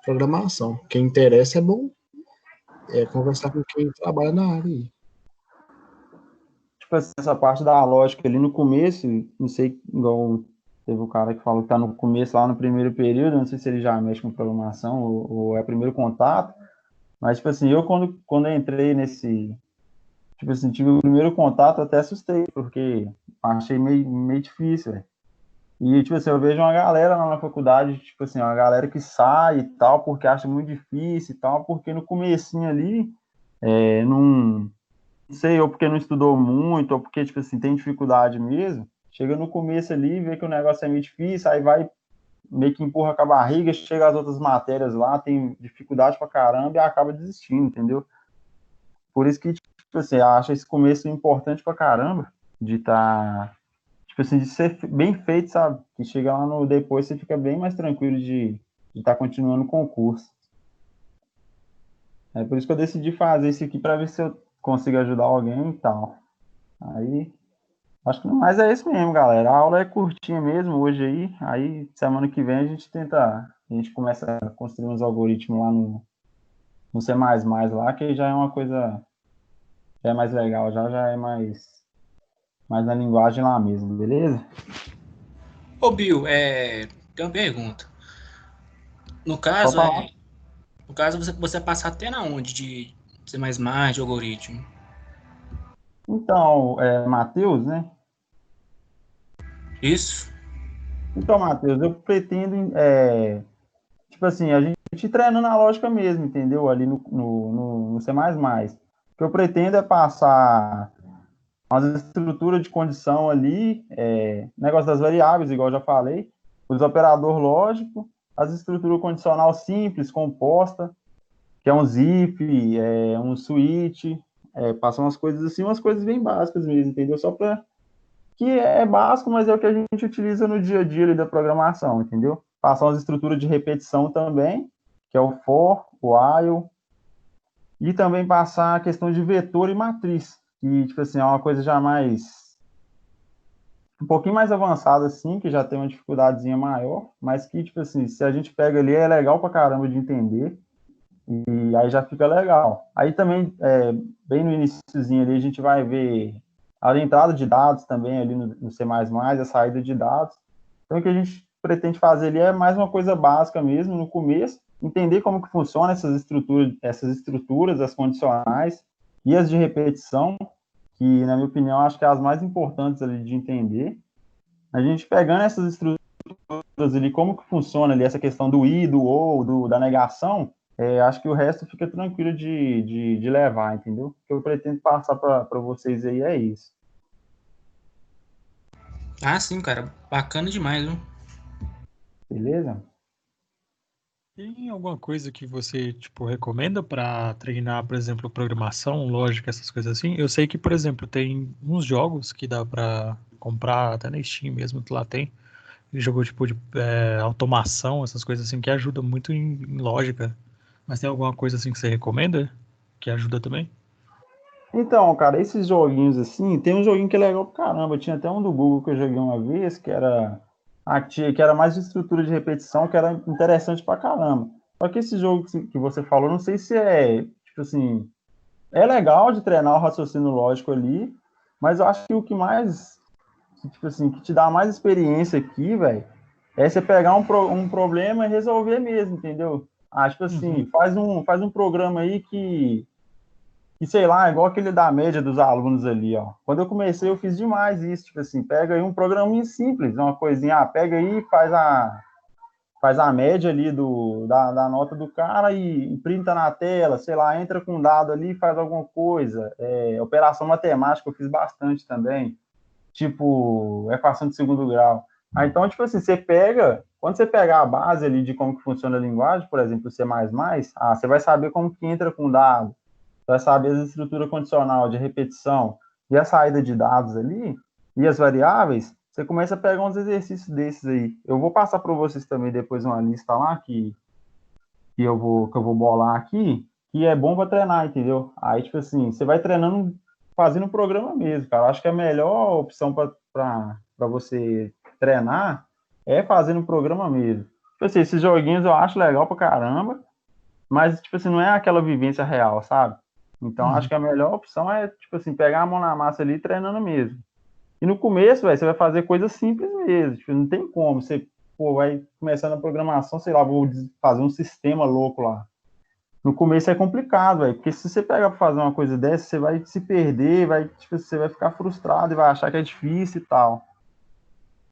programação. Quem interessa é bom conversar com quem trabalha na área aí. tipo assim, essa parte da lógica ali no começo, não sei, igual teve o cara que falou que tá no começo, lá no primeiro período, não sei se ele já mexe com programação ou é primeiro contato, mas, tipo assim, eu quando eu entrei nesse, tipo assim, tive o primeiro contato, até assustei, porque achei meio difícil, velho. E, tipo assim, eu vejo uma galera lá na faculdade, tipo assim, uma galera que sai e tal, porque acha muito difícil e tal, porque no comecinho ali, não sei, ou porque não estudou muito, ou porque, tipo assim, tem dificuldade mesmo, chega no começo ali, vê que o negócio é meio difícil, aí vai, meio que empurra com a barriga, chega as outras matérias lá, tem dificuldade pra caramba e acaba desistindo, entendeu? Por isso que, tipo assim, eu acho esse começo importante pra caramba, de estar, tipo assim, de ser bem feito, sabe? Que chega lá no depois, você fica bem mais tranquilo de estar continuando o concurso. É por isso que eu decidi fazer isso aqui para ver se eu consigo ajudar alguém e tal. Aí, acho que mais é isso mesmo, galera. A aula é curtinha mesmo hoje aí semana que vem a gente começa a construir uns algoritmos lá no C++ lá, que já é uma coisa, já é mais legal, já é mais na linguagem lá mesmo, beleza? Ô, Bill, tem uma pergunta. No Pode caso, falar. você passa até na onde de ser de algoritmo? Então, Matheus, né? Isso? Então, Matheus, eu pretendo, tipo assim, a gente treinando na lógica mesmo, entendeu? Ali no C++. O que eu pretendo é passar umas estruturas de condição ali, negócio das variáveis, igual eu já falei, os operador lógico, as estruturas condicional simples, composta, que é um zip, um switch, passar umas coisas assim, umas coisas bem básicas mesmo, entendeu? Só para que é básico, mas é o que a gente utiliza no dia a dia ali da programação, entendeu? Passar umas estruturas de repetição também, que é o for, o while, e também passar a questão de vetor e matriz, que, tipo assim, é uma coisa já um pouquinho mais avançada, assim, que já tem uma dificuldadezinha maior, mas que, tipo assim, se a gente pega ali, é legal pra caramba de entender, e aí já fica legal. Aí também, bem no iníciozinho ali, a gente vai ver a entrada de dados também ali no C++, a saída de dados. Então, o que a gente pretende fazer ali é mais uma coisa básica mesmo, no começo, entender como que funciona essas estruturas, as condicionais e as de repetição, que, na minha opinião, acho que é as mais importantes ali de entender. A gente pegando essas estruturas ali, como que funciona ali essa questão do i, do ou, da negação, acho que o resto fica tranquilo de levar, entendeu? O que eu pretendo passar para vocês aí é isso. Ah, sim, cara. Bacana demais, viu? Beleza? Tem alguma coisa que você, tipo, recomenda para treinar, por exemplo, programação, lógica, essas coisas assim? Eu sei que, por exemplo, tem uns jogos que dá para comprar, até na Steam mesmo, que lá tem. Jogo tipo de automação, essas coisas assim, que ajuda muito em lógica. Mas tem alguma coisa assim que você recomenda? Que ajuda também? Então, cara, esses joguinhos assim, tem um joguinho que é legal pra caramba. Tinha até um do Google que eu joguei uma vez, que era mais de estrutura de repetição, que era interessante pra caramba. Só que esse jogo que você falou, não sei se é, tipo assim, é legal de treinar o raciocínio lógico ali, mas eu acho que o que mais, tipo assim, que te dá mais experiência aqui, velho, é você pegar um problema e resolver mesmo, entendeu? Ah, tipo Uhum. assim, faz um programa aí que, sei lá, igual aquele da média dos alunos ali, ó. Quando eu comecei, eu fiz demais isso, tipo assim, pega aí um programinha simples, uma coisinha, pega aí e faz a média ali da nota do cara e printa na tela, sei lá, entra com um dado ali e faz alguma coisa. Operação matemática eu fiz bastante também, tipo, equação de segundo grau. Então, tipo assim, quando você pegar a base ali de como que funciona a linguagem, por exemplo, o C++, você vai saber como que entra com dado, vai saber a estrutura condicional de repetição e a saída de dados ali, e as variáveis, você começa a pegar uns exercícios desses aí. Eu vou passar para vocês também depois uma lista lá que eu vou bolar aqui, que é bom para treinar, entendeu? Aí, tipo assim, você vai treinando fazendo o programa mesmo, cara. Eu acho que a melhor opção para você treinar é fazendo o programa mesmo. Tipo assim, esses joguinhos eu acho legal pra caramba, mas, tipo assim, não é aquela vivência real, sabe? Então, acho Uhum. que a melhor opção é, tipo assim, pegar a mão na massa ali e treinando mesmo. E no começo, velho, você vai fazer coisas simples mesmo. Tipo, não tem como. Você, pô, vai começando a programação, sei lá, vou fazer um sistema louco lá. No começo é complicado, velho, porque se você pega pra fazer uma coisa dessa, você vai se perder, tipo, você vai ficar frustrado e vai achar que é difícil e tal.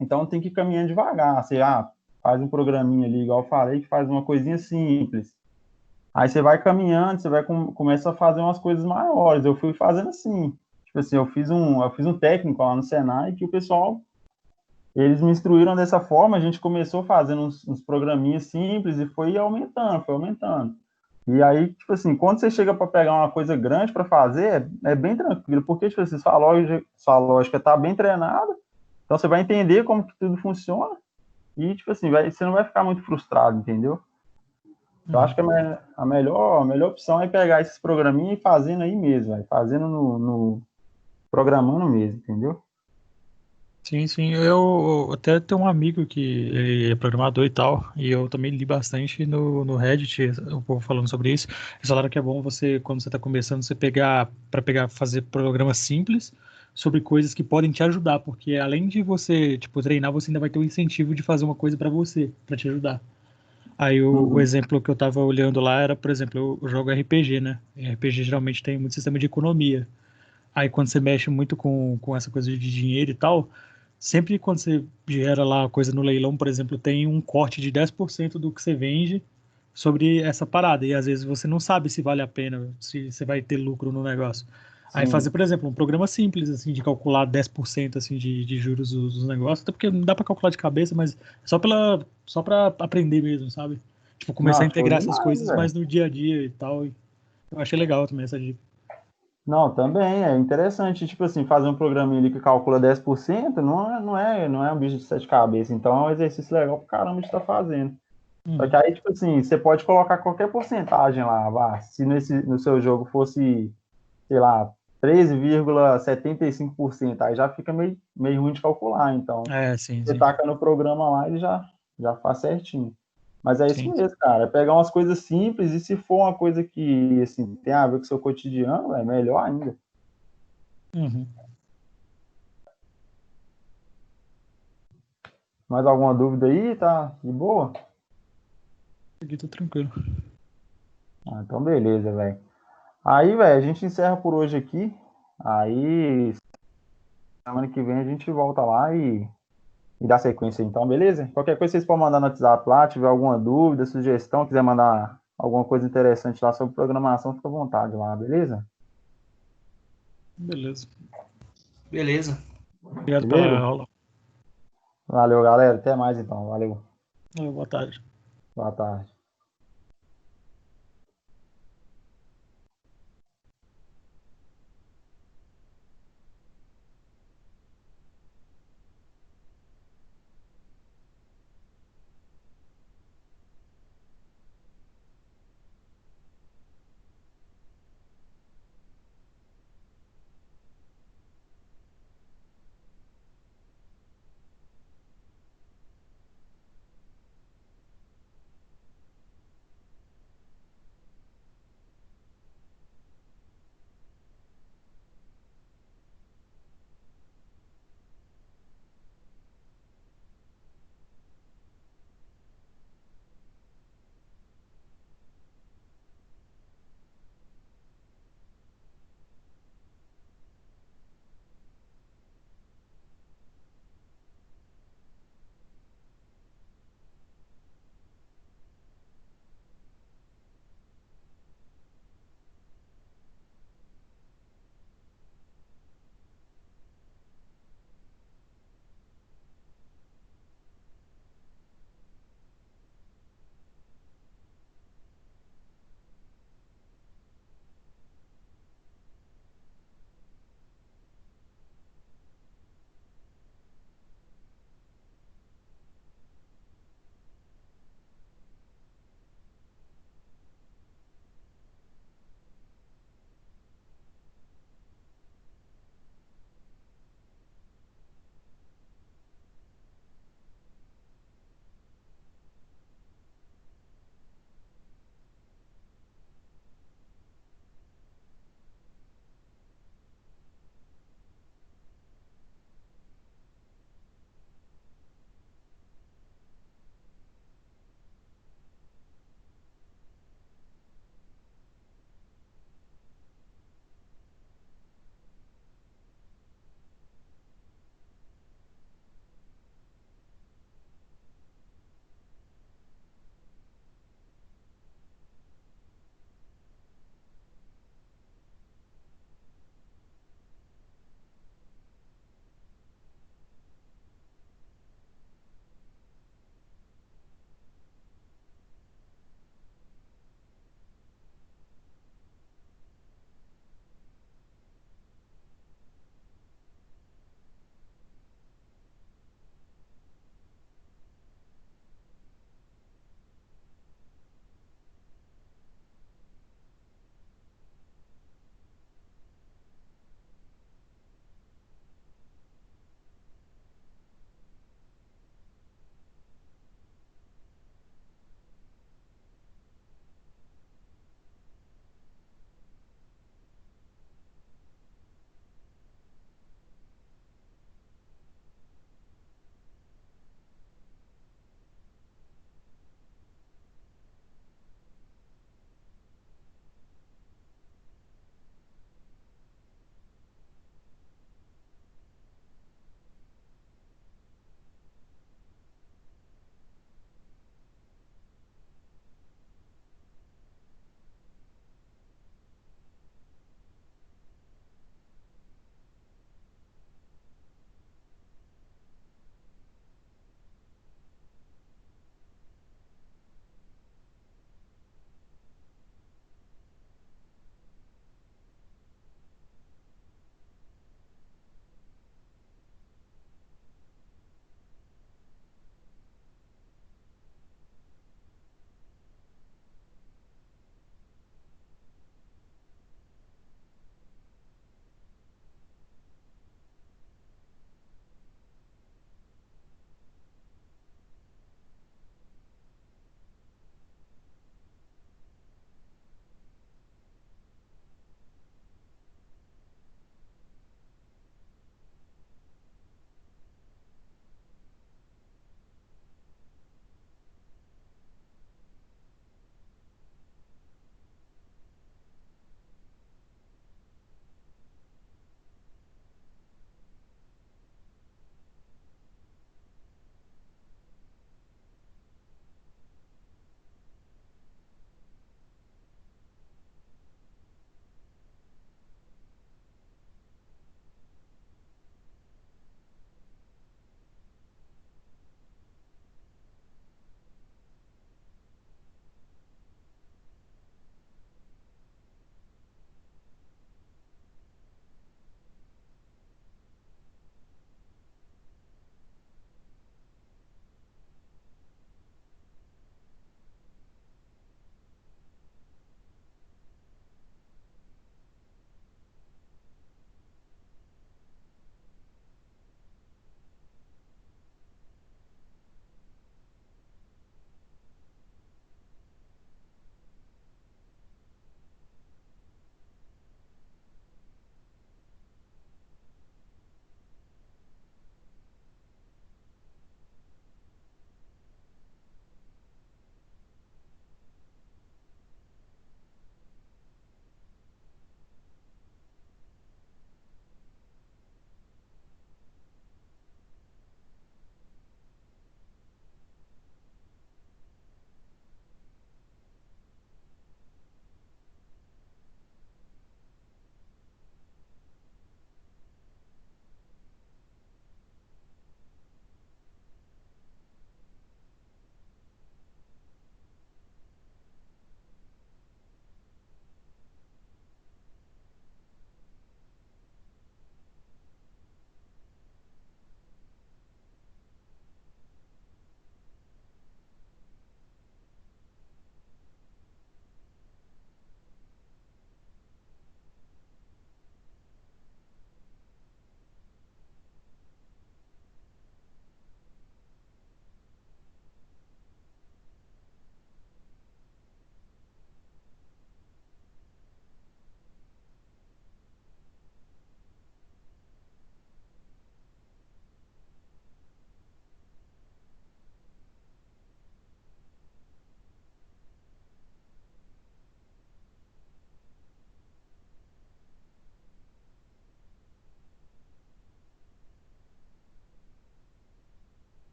Então tem que ir caminhando devagar. Você, faz um programinha ali, igual eu falei, que faz uma coisinha simples. Aí você vai caminhando, você começa a fazer umas coisas maiores. Eu fui fazendo assim. Tipo assim, eu fiz um técnico lá no Senai que o pessoal, eles me instruíram dessa forma, a gente começou fazendo uns programinhas simples e foi aumentando, foi aumentando. E aí, tipo assim, quando você chega para pegar uma coisa grande para fazer, é bem tranquilo, porque tipo assim, sua lógica tá bem treinada, então você vai entender como que tudo funciona e tipo assim, você não vai ficar muito frustrado, entendeu? Eu acho Uhum. que a melhor opção é pegar esses programinhas e fazendo aí mesmo, véio, fazendo no programando mesmo, entendeu? Sim, sim. Eu até tenho um amigo que ele é programador e tal, e eu também li bastante no Reddit, o povo falando sobre isso. Eles falaram que é bom você, quando você está começando, você fazer programas simples sobre coisas que podem te ajudar, porque além de você, tipo, treinar, você ainda vai ter o incentivo de fazer uma coisa para você, para te ajudar. Aí o Uhum. exemplo que eu tava olhando lá era, por exemplo, eu jogo RPG, né? E RPG geralmente tem muito sistema de economia. Aí quando você mexe muito com essa coisa de dinheiro e tal, sempre quando você gera lá a coisa no leilão, por exemplo, tem um corte de 10% do que você vende sobre essa parada. E às vezes você não sabe se vale a pena, se você vai ter lucro no negócio. Aí fazer, Sim. por exemplo, um programa simples, assim, de calcular 10% assim, de juros dos negócios, até porque não dá para calcular de cabeça, mas só para aprender mesmo, sabe? Tipo, começar a Não, show integrar essas demais, coisas velho. mais no dia a dia e tal. E eu achei legal também essa dica. Não, também é interessante, tipo assim, fazer um programinha ali que calcula 10% não é um bicho de sete cabeças, então é um exercício legal pro caramba de estar fazendo. Só que Uhum. aí, tipo assim, você pode colocar qualquer porcentagem lá, se no seu jogo fosse, sei lá, 13,75%, aí já fica meio ruim de calcular, então É, sim, você sim. taca no programa lá e já faz certinho. Mas é isso Sim. mesmo, cara. É pegar umas coisas simples e se for uma coisa que, assim, tem a ver com o seu cotidiano, é melhor ainda. Uhum. Mais alguma dúvida aí? Tá de boa? Aqui tô tranquilo. Então beleza, velho. Aí, velho, a gente encerra por hoje aqui. Aí, semana que vem a gente volta lá e dá sequência então, beleza? Qualquer coisa vocês podem mandar no WhatsApp lá, tiver alguma dúvida, sugestão, quiser mandar alguma coisa interessante lá sobre programação, fica à vontade lá, beleza? Beleza. Beleza. Obrigado pela Beleza? aula. Valeu, galera. Até mais então. Valeu. Boa tarde. Boa tarde.